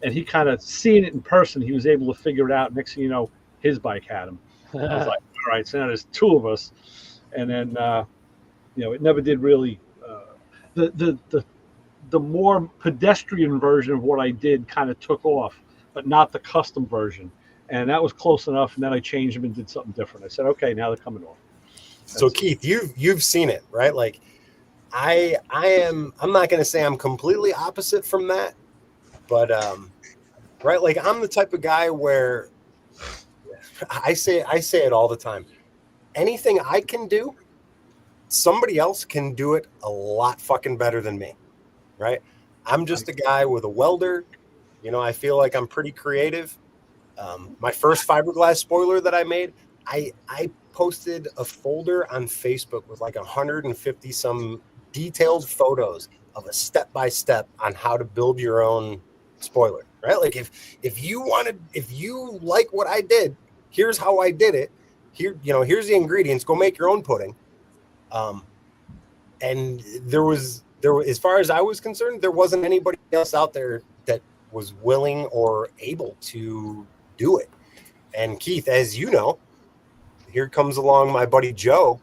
and he kind of seen it in person. He was able to figure it out. Next thing you know, his bike had him. I was like, "All right, so now there's two of us," and then. It never did really. The more pedestrian version of what I did kind of took off, but not the custom version, and that was close enough. And then I changed them and did something different. I said, "Okay, now they're coming off." So Keith, you've seen it, right? Like I'm not going to say I'm completely opposite from that, but right, like I'm the type of guy where I say it all the time. Anything I can do, somebody else can do it a lot fucking better than me, right? I'm just a guy with a welder. I feel like I'm pretty creative. My first fiberglass spoiler that I made, I posted a folder on Facebook with like 150 some detailed photos of a step-by-step on how to build your own spoiler, right? Like if you like what I did, here's how I did it. Here's the ingredients. Go make your own pudding. And there was, as far as I was concerned, there wasn't anybody else out there that was willing or able to do it. And Keith, as you know, here comes along my buddy Joe,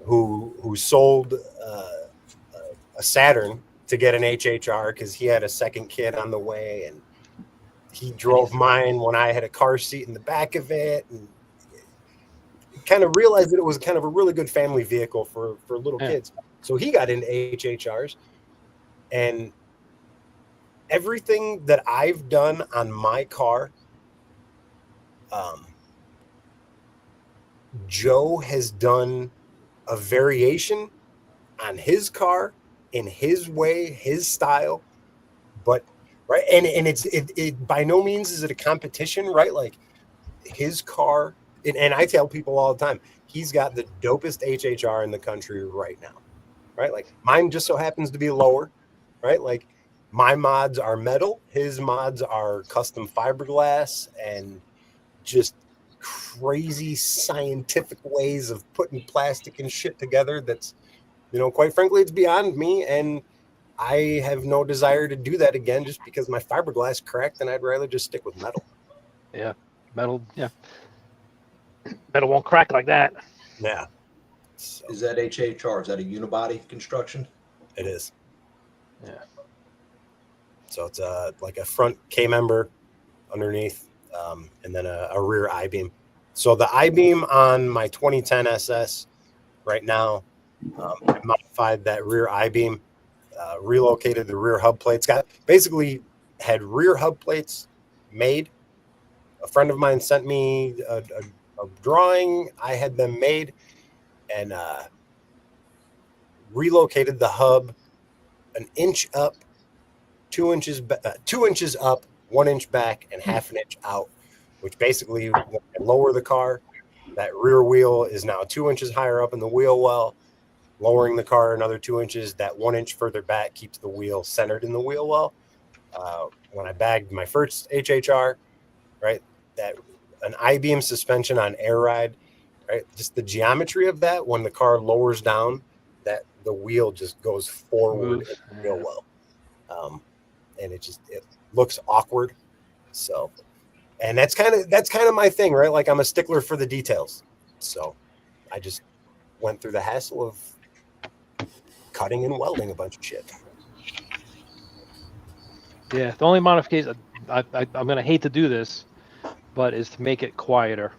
who sold a Saturn to get an HHR because he had a second kid on the way, and he drove mine when I had a car seat in the back of it, and kind of realized that it was kind of a really good family vehicle for little kids. So he got into HHRs, and everything that I've done on my car, Joe has done a variation on his car in his way, his style, but right. And it by no means is it a competition, right? Like his car, and I tell people all the time, he's got the dopest HHR in the country right now, right? Like mine just so happens to be lower, right? Like my mods are metal, his mods are custom fiberglass, and just crazy scientific ways of putting plastic and shit together. That's, quite frankly, it's beyond me. And I have no desire to do that again just because my fiberglass cracked, and I'd rather just stick with metal. Yeah. Metal. Yeah. Metal won't crack like that. Yeah. So, is that HHR? Is that a unibody construction? It is. Yeah. So it's like a front K-member underneath, and then a rear I-beam. So the I-beam on my 2010 SS right now, I modified that rear I-beam, relocated the rear hub plates. Basically had rear hub plates made. A friend of mine sent me a drawing. I had them made, and relocated the hub an inch up, 2 inches, 2 inches up, 1 inch back, and half an inch out, which basically, when I lower the car, that rear wheel is now 2 inches higher up in the wheel well. Lowering the car another 2 inches, that 1 inch further back keeps the wheel centered in the wheel well. When I bagged my first HHR, right, that an I-beam suspension on air ride, right, just the geometry of that, when the car lowers down, that the wheel just goes forward real well. And it looks awkward. So, and that's kind of my thing, right? Like I'm a stickler for the details. So I just went through the hassle of cutting and welding a bunch of shit. Yeah, the only modification I'm going to hate to do this, but is to make it quieter.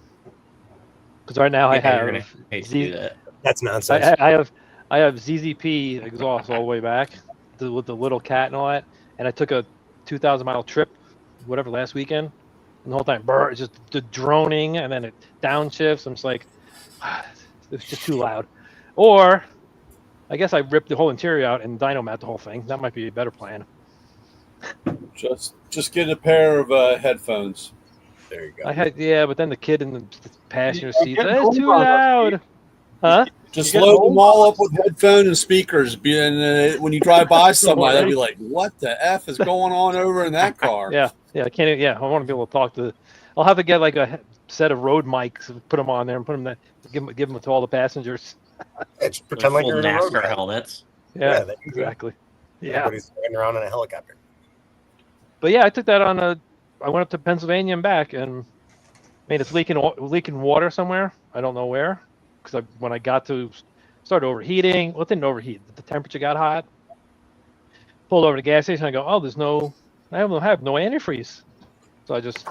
Because right now I Yeah, you're gonna have hate to do that. That's nonsense. I have ZZP exhaust all the way back with the little cat and all that, and I took a 2,000-mile trip, whatever, last weekend, and the whole time, it's just the droning, and then it downshifts. I'm just like, it's just too loud. Or I guess I ripped the whole interior out and dynomat the whole thing. That might be a better plan. Just get a pair of headphones. There you go. But then the kid in the passenger seat, getting it's old too on us, loud. Huh? Just You get load old them all up with headphones and speakers. When you drive by somebody, they'll be like, "What the f is going on over in that car?" Yeah, I can't. Yeah, I want to be able to talk to. I'll have to get like a set of road mics, put them on there, and put them give them to all the passengers. Just pretend like Full you're in a road NASCAR van. helmets. Yeah, there you go. exactly. Yeah, Everybody's riding around in a helicopter. but yeah, I took that on I went up to Pennsylvania and back, and it's leaking water somewhere. I don't know where, because when I got to started overheating. Well, it didn't overheat. The temperature got hot. Pulled over to the gas station. I go, I have no antifreeze. So I just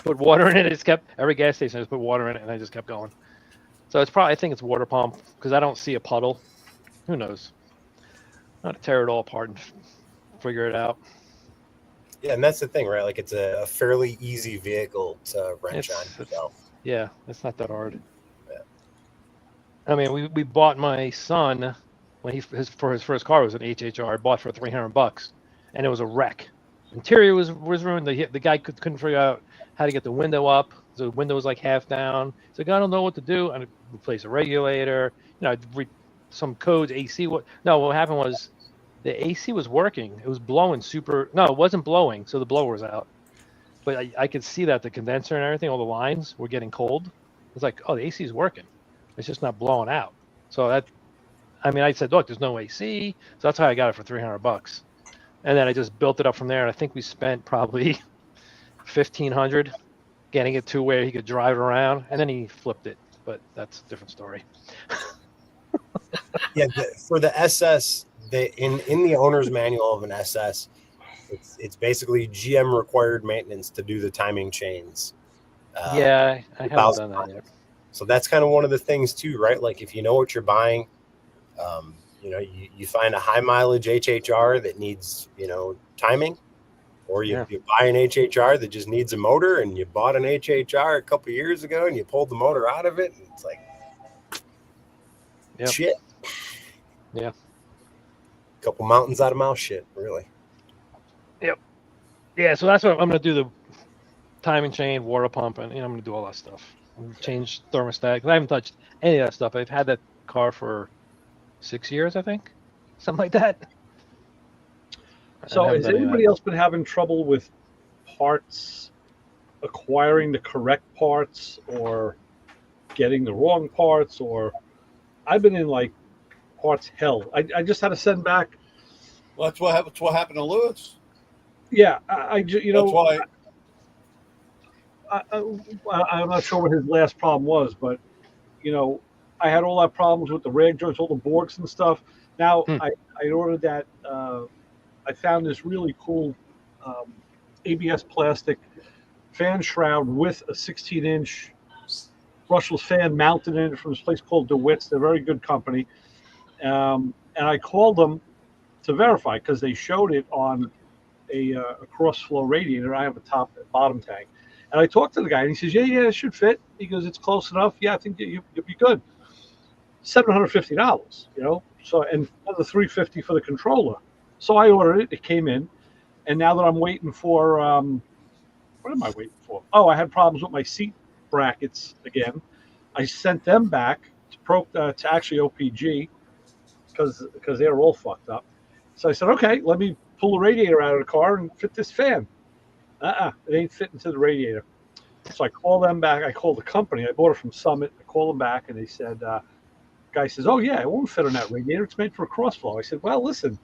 put water in it. It just kept every gas station. I just put water in it, and I just kept going. So I think it's water pump, because I don't see a puddle. Who knows? Not to tear it all apart and figure it out. Yeah, and that's the thing, right? Like, it's a fairly easy vehicle to wrench on. So. Yeah, it's not that hard. Yeah. I mean, we bought my son when for his first car was an HHR. I bought for $300, and it was a wreck. Interior was ruined. The guy couldn't figure out how to get the window up. The window was like half down. He's like, I don't know what to do. And I replaced a regulator. I'd read some codes. AC. What happened was the AC was working. It was blowing super. No, it wasn't blowing. So the blower was out. But I could see that the condenser and everything, all the lines were getting cold. It's like, oh, the AC is working. It's just not blowing out. So I said, look, there's no AC. So that's how I got it for $300. And then I just built it up from there. And I think we spent probably $1,500 getting it to where he could drive around. And then he flipped it. But that's a different story. Yeah, for the SS, in the owner's manual of an SS, it's basically GM required maintenance to do the timing chains. Yeah, I haven't done that yet. So that's kind of one of the things too, right? Like, if you know what you're buying, you find a high mileage HHR that needs, timing, or you buy an HHR that just needs a motor, and you bought an HHR a couple of years ago and you pulled the motor out of it, and it's like, shit. Yeah. Couple mountains out of mouth shit, really. Yep. Yeah, so that's what I'm going to do, the timing chain, water pump, and I'm going to do all that stuff. Change thermostat, because I haven't touched any of that stuff. I've had that car for 6 years, I think. Something like that. So has anybody else been having trouble with parts, acquiring the correct parts, or getting the wrong parts? Or I've been in like parts hell. I just had to send back. Well, that's what happened to Lewis. Yeah, that's why. I'm not sure what his last problem was, but I had all that problems with the rag joints, all the Borgs and stuff. Now I ordered that. I found this really cool ABS plastic fan shroud with a 16-inch brushless fan mounted in it from this place called DeWitt's. They're a very good company. And I called them to verify, because they showed it on a cross-flow radiator. I have a top and bottom tank. And I talked to the guy, and he says, yeah, it should fit. He goes, it's close enough. Yeah, I think you'll be good. $750, so, and another $350 for the controller. So I ordered it. It came in. And now that I'm waiting for, what am I waiting for? Oh, I had problems with my seat brackets again. I sent them back to actually OPG, because they were all fucked up. So I said, okay, let me pull the radiator out of the car and fit this fan. It ain't fitting to the radiator. So I called them back. I called the company. I bought it from Summit. I called them back, and they said, guy says, oh, yeah, it won't fit on that radiator. It's made for a crossflow. I said, well, listen.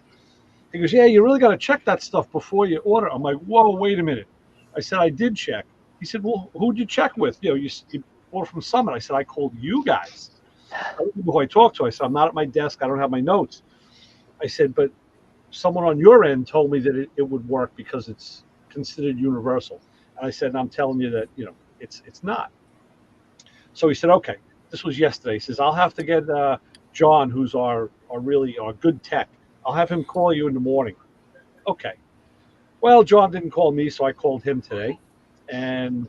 He goes, yeah, you really got to check that stuff before you order. I'm like, whoa, wait a minute. I said, I did check. He said, well, who'd you check with? You bought it from Summit. I said, I called you guys. who I talked to. I said, I'm not at my desk. I don't have my notes. I said, but someone on your end told me that it would work because it's considered universal. And I said, I'm telling you that, it's not. So he said, okay, this was yesterday. He says, I'll have to get John, who's our good tech. I'll have him call you in the morning. Okay. Well, John didn't call me, so I called him today and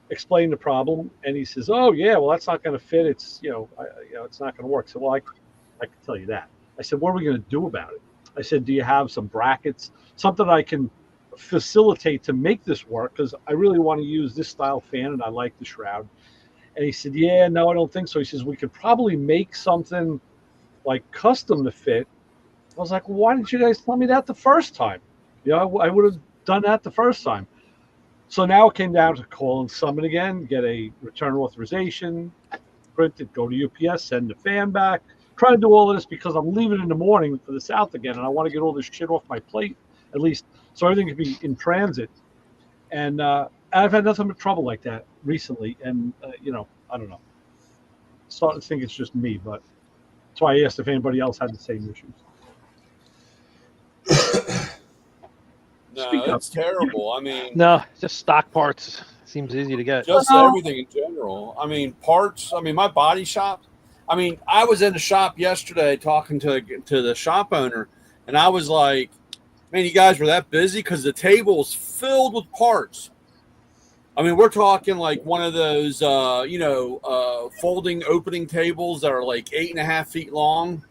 explained the problem. And he says, oh yeah, well, that's not going to fit. It's, it's not going to work. So, well, I can tell you that. I said, what are we going to do about it? I said, do you have some brackets, something I can facilitate to make this work? Because I really want to use this style fan and I like the shroud. And he said, yeah, no, I don't think so. He says, we could probably make something like custom to fit. I was like, well, why didn't you guys tell me that the first time? I would have done that the first time. So now it came down to calling Summit again, get a return authorization, print it, go to UPS, send the fan back. Trying to do all of this because I'm leaving in the morning for the South again, and I want to get all this shit off my plate, at least, so everything can be in transit. And I've had nothing but trouble like that recently, and I don't know. Starting to think it's just me, but that's why I asked if anybody else had the same issues. No, it's terrible. I mean, No, just stock parts. Seems easy to get. Just everything in general. I mean, parts. I mean, my body shop. I mean, I was in the shop yesterday talking to the shop owner, and I was like, man, you guys were that busy? Because the table's filled with parts. I mean, we're talking like one of those, folding opening tables that are like 8.5 feet long.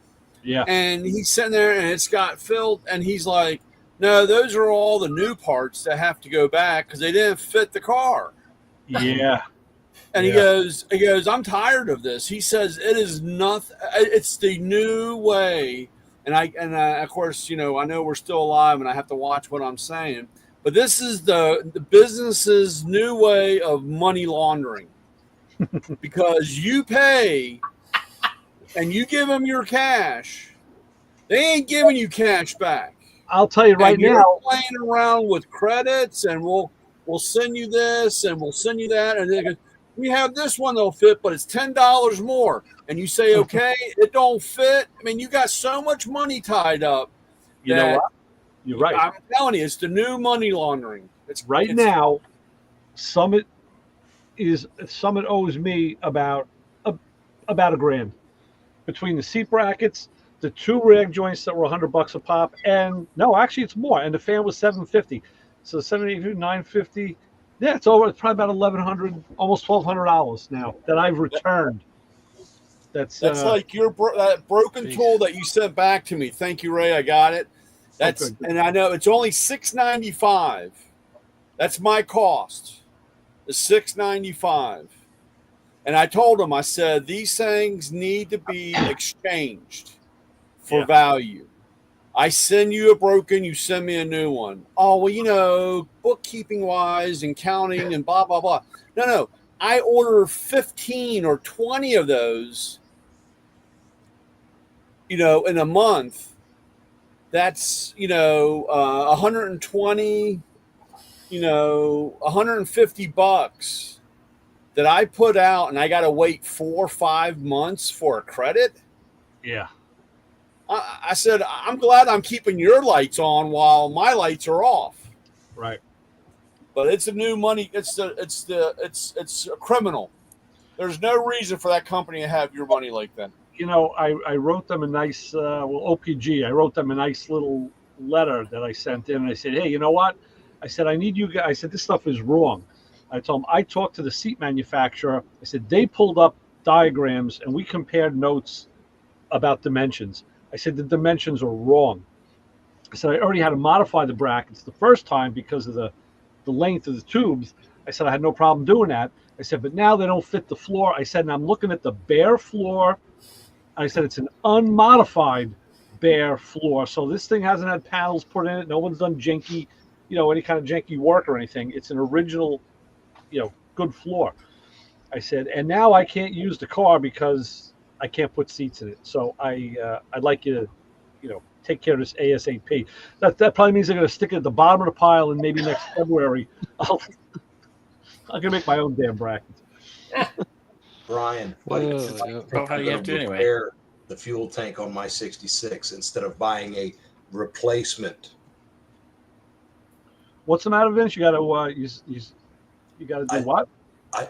Yeah. And he's sitting there and it's got filled, and he's like, no, those are all the new parts that have to go back because they didn't fit the car. Yeah. And he goes, I'm tired of this. He says, it is nothing. It's the new way. And of course, I know we're still alive and I have to watch what I'm saying, but this is the business's new way of money laundering because you pay and you give them your cash. They ain't giving you cash back. I'll tell you right now, playing around with credits and we'll send you this and we'll send you that. And they go, we have this one that'll fit, but it's $10 more. And you say, okay, it don't fit. I mean, you got so much money tied up. You know what? You're right. I'm telling you, it's the new money laundering. It's now. Summit owes me about $1,000 between the seat brackets, the 2 rag joints that were $100 a pop, and no, actually it's more. And the fan was $750, so $750, $950. Yeah, it's over. It's probably about $1,100, almost $1,200 now that I've returned. That's like your that broken tool that you sent back to me. Thank you, Ray. I got it. That's and I know it's only $695. That's my cost. The $695. And I told him, I said, these things need to be exchanged for value. I send you a broken, you send me a new one. Oh, well, bookkeeping wise and counting and blah, blah, blah. No. I order 15 or 20 of those, in a month. That's, 120, $150 that I put out, and I got to wait 4 or 5 months for a credit. Yeah. I said, I'm glad I'm keeping your lights on while my lights are off. Right. But it's a new money. It's a criminal. There's no reason for that company to have your money like that. I wrote them a nice, OPG. I wrote them a nice little letter that I sent in. And I said, hey, you know what? I said, I need you guys. I said, this stuff is wrong. I told them, I talked to the seat manufacturer. I said, they pulled up diagrams and we compared notes about dimensions. I said, the dimensions are wrong. I said, I already had to modify the brackets the first time because of the length of the tubes. I said, I had no problem doing that. I said, but now they don't fit the floor. I said, and I'm looking at the bare floor. I said, it's an unmodified bare floor. So this thing hasn't had panels put in it. No one's done janky, any kind of janky work or anything. It's an original, good floor. I said, and now I can't use the car because I can't put seats in it. So I'd like you to, take care of this ASAP. That probably means they're going to stick it at the bottom of the pile, and maybe next February I'm going to make my own damn brackets. Brian, why do you Oh, think yeah. Well, how I'm do you going have to to anyway? repair the fuel tank on my 66 instead of buying a replacement? What's the matter, Vince? You got to you got to do I, what? I,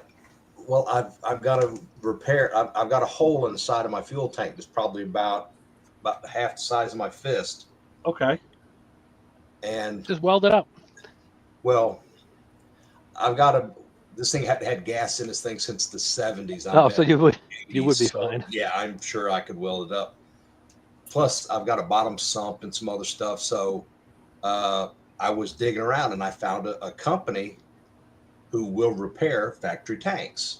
well, I've got to repair. I've got a hole in the side of my fuel tank that's probably about half the size of my fist, Okay. and Just weld it up. well, I've got a. This thing had gas in this thing since the 70s. I Oh, bet. so you would be 80s, so, fine. yeah, I'm sure I could weld it up. Plus, I've got a bottom sump and some other stuff. So I was digging around and I found a company who will repair factory tanks,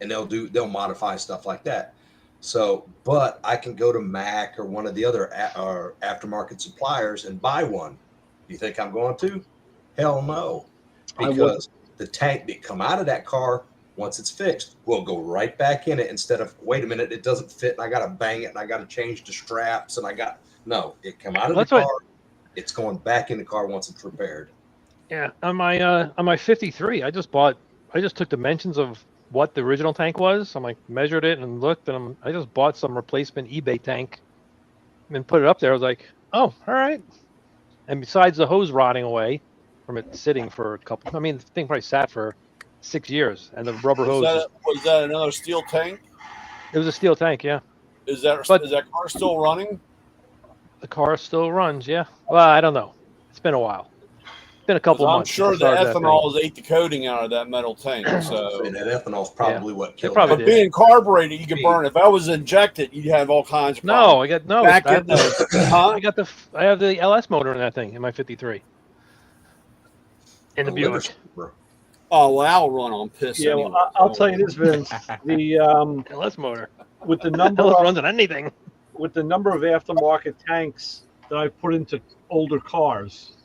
and they'll modify stuff like that. So, but I can go to Mac or one of the other or aftermarket suppliers and buy one. Do you think I'm going to? Hell no, I would. because the tank that come out of that car, once it's fixed, will go right back in it instead of, wait a minute, it doesn't fit and I got to bang it and I got to change the straps and no, it come out of Well, the that's what. car. It's going back in the car once it's repaired. Yeah, on my 53, I just took dimensions of what the original tank was. I'm like measured it and looked, and I just bought some replacement eBay tank and put it up there. I was like, oh, all right. And besides the hose rotting away from it sitting for a couple, I mean, the thing probably sat for 6 years, and the rubber hose. Was that another steel tank? It was a steel tank, yeah. Is But that car still running? the car still runs, yeah. Well, I don't know. It's been a while. It's been a couple I'm months. sure since the I started that thing. ethanol has ate the coating out of that metal tank. So, And that ethanol's probably what killed probably it. but did. being carbureted, you could burn. If I was injected, you'd have all kinds of No, problems. I Back in the, I have the LS motor in that thing in my 53. In the A liver Buick. scraper. oh, well, I'll run on piss. Yeah, anyway. well, I'll tell you this, Vince. The LS motor. with the number LS of, runs on anything. with the number of aftermarket tanks that I've put into older cars,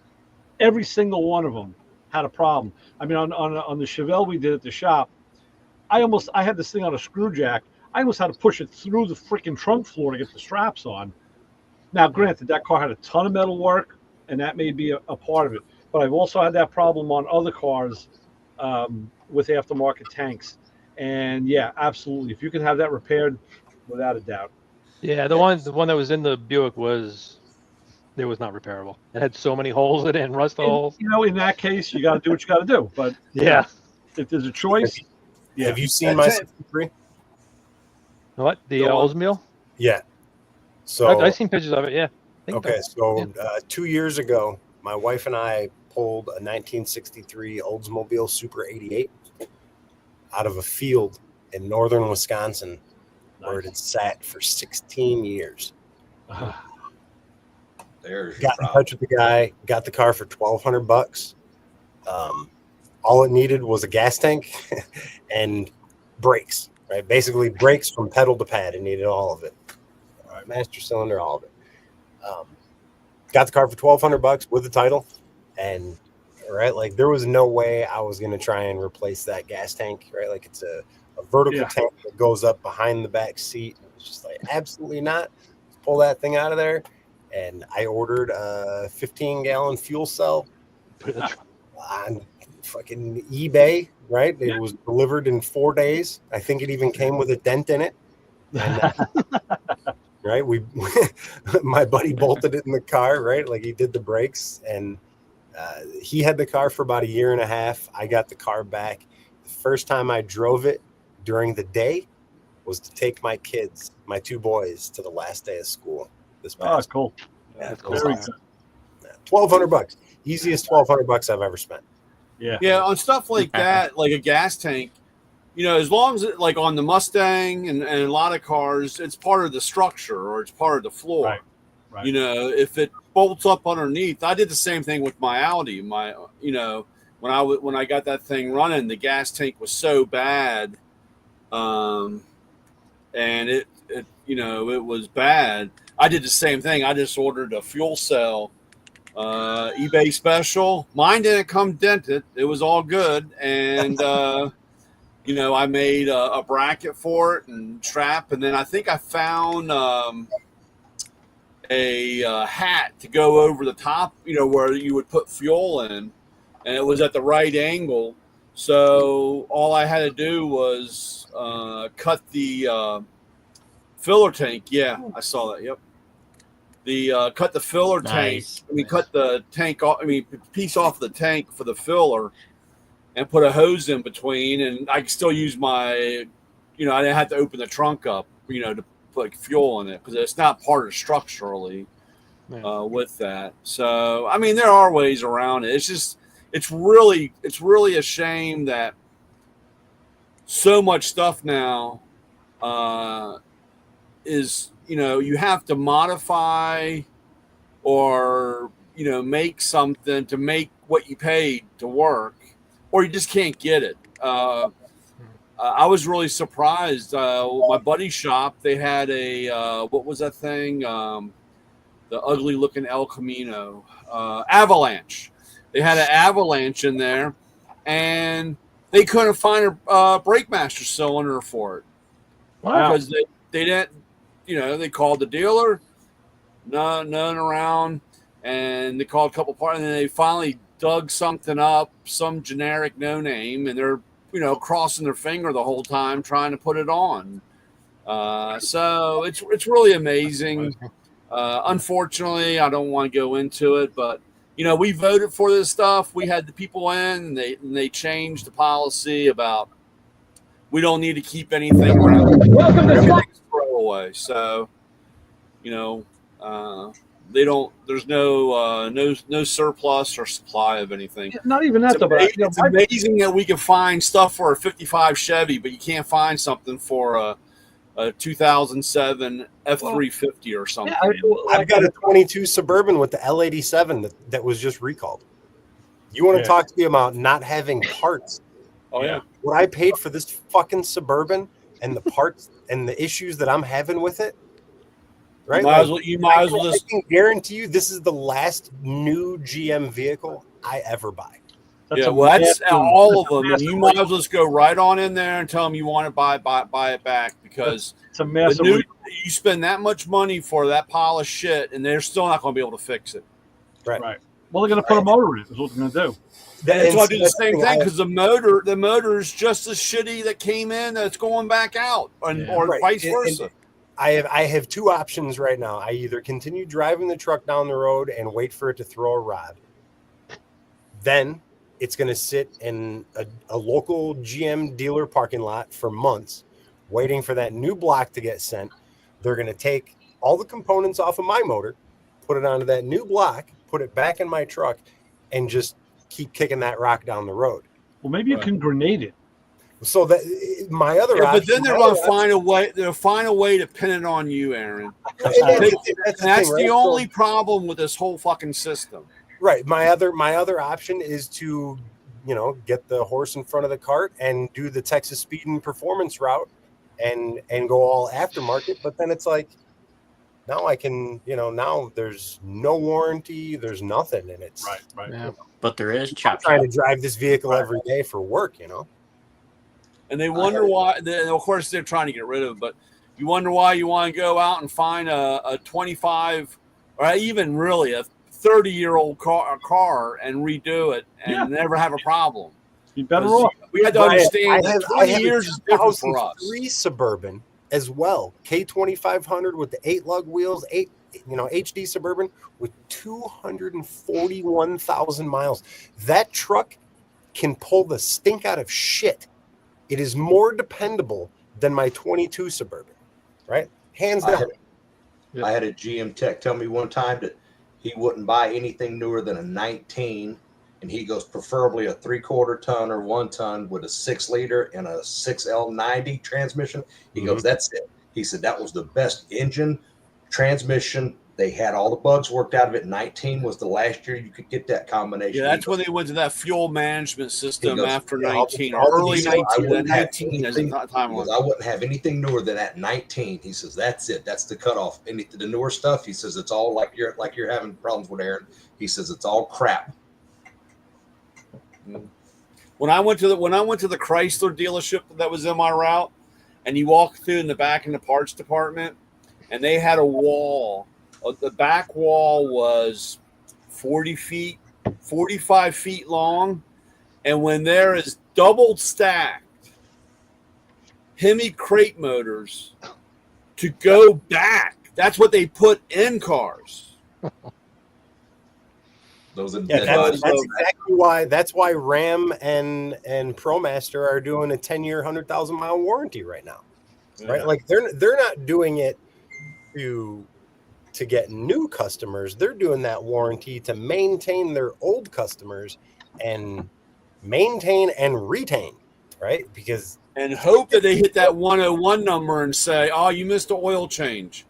every single one of them had a problem. I mean, on the Chevelle we did at the shop, I had this thing on a screw jack. I almost had to push it through the freaking trunk floor to get the straps on. Now, granted, that car had a ton of metal work, and that may be a part of it. But I've also had that problem on other cars with aftermarket tanks. And yeah, absolutely. If you can have that repaired, without a doubt. Yeah, the one that was in the Buick was not repairable. It had so many holes in it and rust holes. You know, in that case, you got to do what you got to do. But Yeah. if there's a choice, yeah. Have you seen my That's it. 63? What? The Go on. Oldsmobile? Yeah. So I've seen pictures of it, yeah. okay, so 2 years ago, my wife and I pulled a 1963 Oldsmobile Super 88 out of a field in northern Wisconsin where it had sat for 16 years. There's your Got in problem. touch with the guy, got the car for $1,200. All it needed was a gas tank and brakes, right? Basically brakes from pedal to pad. It needed all of it. All right, master cylinder, all of it. Got the car for $1,200 with the title, and right, like there was no way I was gonna try and replace that gas tank, right? Like it's a vertical tank that goes up behind the back seat. It's just like absolutely not. Pull that thing out of there, and I ordered a 15-gallon fuel cell on fucking eBay. Right, it was delivered in 4 days. I think it even came with a dent in it. And, right, my buddy bolted it in the car, right, like he did the brakes, and he had the car for about a year and a half. I got the car back. The first time I drove it during the day was to take my kids, my two boys, to the last day of school this past. Cool. Yeah, That's cool. Very good. $1,200, easiest $1,200 I've ever spent. Yeah, on stuff like that, like a gas tank, you know, as long as it, like on the Mustang and a lot of cars, it's part of the structure or it's part of the floor. Right. You know, if it bolts up underneath, I did the same thing with my Audi. You know, when I got that thing running, the gas tank was so bad, and it you know, it was bad. I did the same thing. I just ordered a fuel cell, eBay special. Mine didn't come dented. It was all good, and you know, I made a bracket for it and strap, and then I think I found a hat to go over the top, you know, where you would put fuel in, and it was at the right angle. So all I had to do was cut the filler tank. Yeah, I saw that. Yep. The cut the filler tank. Nice. I mean, cut the tank off. I mean, piece off the tank for the filler, and put a hose in between, and I can still use my. You know, I didn't have to open the trunk up. You know, to put fuel in it because it's not part of structurally with that. So I mean, there are ways around it. It's just it's really a shame that so much stuff now is, you know, you have to modify or, you know, make something to make what you paid to work, or you just can't get it. I was really surprised. My buddy's shop, they had a what was that thing? The ugly looking El Camino Avalanche. They had an Avalanche in there, and they couldn't find a brake master cylinder for it. Wow. Because they didn't, you know, they called the dealer, none around, and they called a couple parts, and then they finally dug something up, some generic no name, and they're, you know, crossing their finger the whole time trying to put it on. So it's really amazing. Unfortunately, I don't want to go into it, but you know, we voted for this stuff. We had the people in, and they changed the policy about we don't need to keep anything around. Everything's throwaway. So, you know, they don't. There's no surplus or supply of anything. Not even that, though. It's amazing that we can find stuff for a '55 Chevy, but you can't find something for a 2007 F350 or something. Yeah, I've got a 22 Suburban with the L87 that was just recalled. You want to talk to me about not having parts? Oh yeah. What I paid for this fucking Suburban and the parts and the issues that I'm having with it, right? You might as well I can guarantee you this is the last new GM vehicle I ever buy. Yeah, well, that's all of them. And you might as well just go right on in there and tell them you want to buy it back, because it's a mess. You spend that much money for that pile of shit, and they're still not going to be able to fix it. Right. Well, they're going to put a motor in. Is what they're going to do. That's why I do the same thing, because the motor is just as shitty that came in that's going back out, or vice versa. I have two options right now. I either continue driving the truck down the road and wait for it to throw a rod. Then it's going to sit in a local GM dealer parking lot for months, waiting for that new block to get sent. They're going to take all the components off of my motor, put it onto that new block, put it back in my truck, and just keep kicking that rock down the road. Well, maybe you can grenade it. So that my other option, but then they're going to find a way. They'll find a way to pin it on you, Aaron. That's the only problem with this whole fucking system. Right. My other option is to, you know, get the horse in front of the cart and do the Texas Speed and Performance route and go all aftermarket. But then it's like, now I can, you know, now there's no warranty, there's nothing, and it's right. Yeah. But there is I'm trying to drive this vehicle every day for work, you know. And they wonder why. And of course, they're trying to get rid of it, but you wonder why you want to go out and find a 25 or even really a 30-year-old car and redo it and never have a problem. You better off. We had to understand that 20 years is different for us. 2003 Suburban as well, K2500 with the 8-lug wheels, HD Suburban with 241,000 miles. That truck can pull the stink out of shit. It is more dependable than my 22 Suburban, right? Hands down. I had a GM tech tell me one time that he wouldn't buy anything newer than a 19, and he goes preferably a 3/4 ton or 1 ton with a 6-liter and a 6L90 transmission. He goes, that's it. He said that was the best engine, transmission. They had all the bugs worked out of it. 19 was the last year you could get that combination. Yeah, that's when they went to that fuel management system after 19, all early diesel, 19. 19 is the time. I wouldn't have anything newer than that 19. He says that's it. That's the cutoff. Anything the newer stuff, he says it's all like you're having problems with, Aaron. He says it's all crap. When I went to the Chrysler dealership that was in my route, and you walk through in the back in the parts department, and they had a wall. The back wall was 45 feet long, And when there is double stacked Hemi crate motors to go back, that's what they put in cars. Those are Yeah, Because that's of- exactly why. That's why Ram and ProMaster are doing a 10-year, 100,000-mile warranty right now. Right? Yeah. Like they're not doing it to get new customers. They're doing that warranty to maintain their old customers and maintain and retain, right? Because and hope that they hit that 101 number and say, "Oh, you missed the oil change,"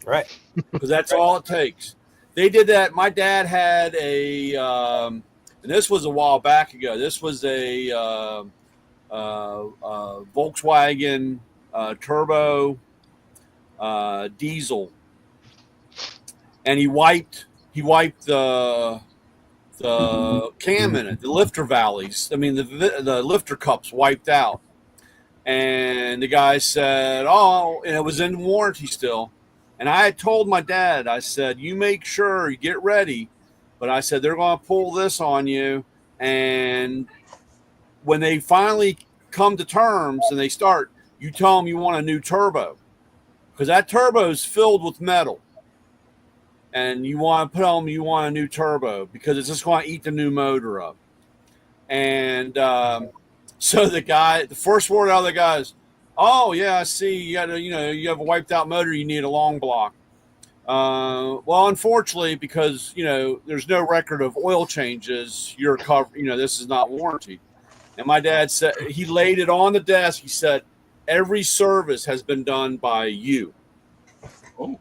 right, because that's all it takes. They did that. My dad had a, and this was a while back ago. This was a Volkswagen turbo diesel, and he wiped the cam in it, the lifter valleys. I mean, the lifter cups wiped out. And the guy said, "Oh," and it was in warranty still. And I had told my dad, I said, "You make sure you get ready." But I said, "They're going to pull this on you." And when they finally come to terms and they start, you tell them you want a new turbo, because that turbo is filled with metal. And you want to tell them you want a new turbo because it's just going to eat the new motor up. And so the first word out of the guy is, "Oh yeah, I see. You got you have a wiped out motor. You need a long block." Well, unfortunately, because there's no record of oil changes, you're covered. This is not warranted. And my dad said, he laid it on the desk. He said, "Every service has been done by you." Oh.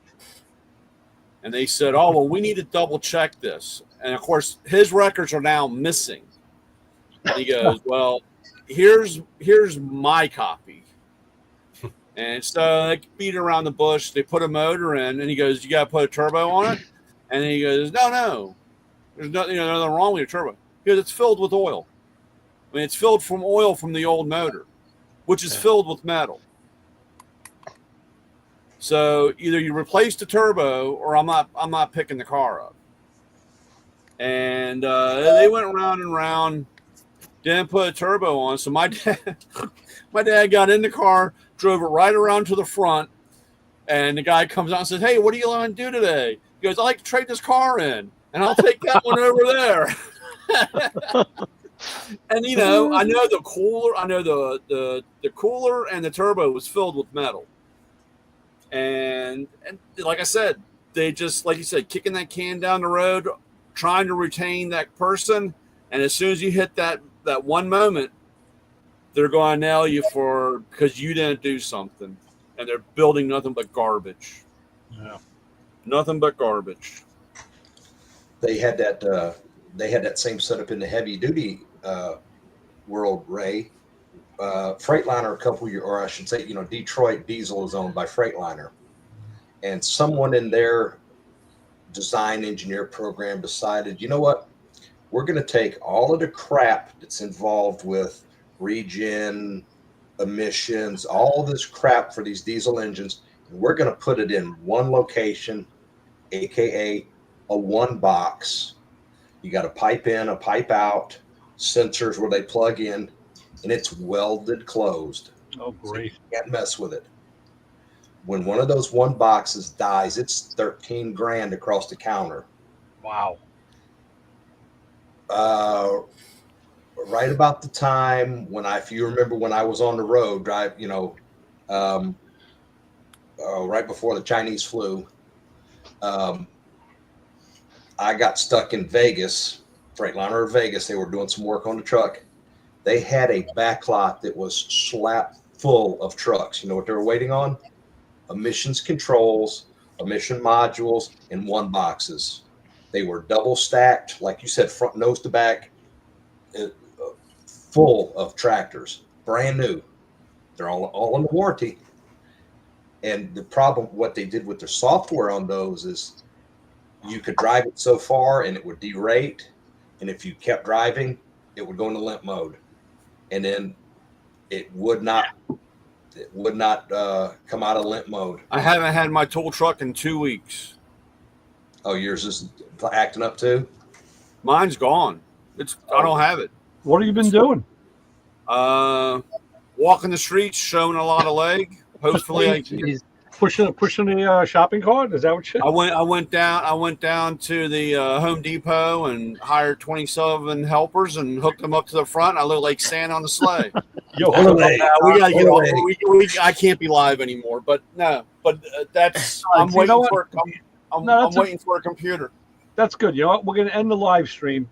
And they said, "Oh, well, we need to double check this." And of course, his records are now missing. And he goes, "Well, here's my copy." And so they beat around the bush. They put a motor in, and he goes, "You got to put a turbo on it." And then he goes, "No, there's nothing wrong with your turbo." Because it's filled with oil. I mean, it's filled from oil from the old motor, which is filled with metal. So either you replace the turbo, or I'm not picking the car up. And they went round and round, didn't put a turbo on. So my dad got in the car, drove it right around to the front, and the guy comes out and says, "Hey, what are you going to do today?" He goes, "I'd like to trade this car in, and I'll take that one over there." And I know the cooler, the cooler and the turbo was filled with metal. And like I said, they just, like you said, kicking that can down the road, trying to retain that person. And as soon as you hit that one moment, they're going to nail you because you didn't do something. And they're building nothing but garbage. Yeah. Nothing but garbage. They had that same setup in the heavy duty world, Ray. Freightliner, a couple years, or I should say, Detroit Diesel is owned by Freightliner, and someone in their design engineer program decided, you know what, we're going to take all of the crap that's involved with regen, emissions, all this crap for these diesel engines, and we're going to put it in one location, aka a one box. You got a pipe in, a pipe out, sensors where they plug in, and it's welded closed. Oh, great. So you can't mess with it. When one of those one boxes dies, it's $13,000 across the counter. Wow. Right about the time if you remember when I was on the road, right before the Chinese flu, I got stuck in Vegas, Freightliner of Vegas. They were doing some work on the truck. They had a backlot that was slap full of trucks. You know what they were waiting on? Emissions controls, emission modules, and one boxes. They were double stacked, like you said, front nose to back, full of tractors, brand new. They're all under warranty. And the problem, what they did with their software on those is you could drive it so far and it would derate. And if you kept driving, it would go into limp mode. And then it would not come out of limp mode. I haven't had my tool truck in 2 weeks. Oh, yours is acting up too? Mine's gone. I don't have it. What have you been doing? Walking the streets, showing a lot of leg. Hopefully, I can. Jeez. Pushing a shopping cart? Is that what you? I went down to the Home Depot and hired 27 helpers and hooked them up to the front. I look like Santa on the sleigh. Yo, Pull away. We gotta get Pull off. away. I can't be live anymore. But no. But that's. I'm So you know waiting what? for. I'm No, waiting for a computer. That's good. You know what? We're going to end the live stream.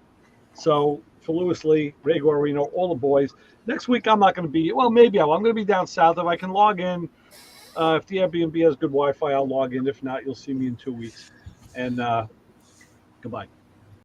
So for Lewis Lee, Ray Guarino, all the boys. Next week, I'm not going to be. Well, maybe I'm going to be down south. If I can log in, if the Airbnb has good Wi-Fi, I'll log in. If not, you'll see me in 2 weeks. And goodbye.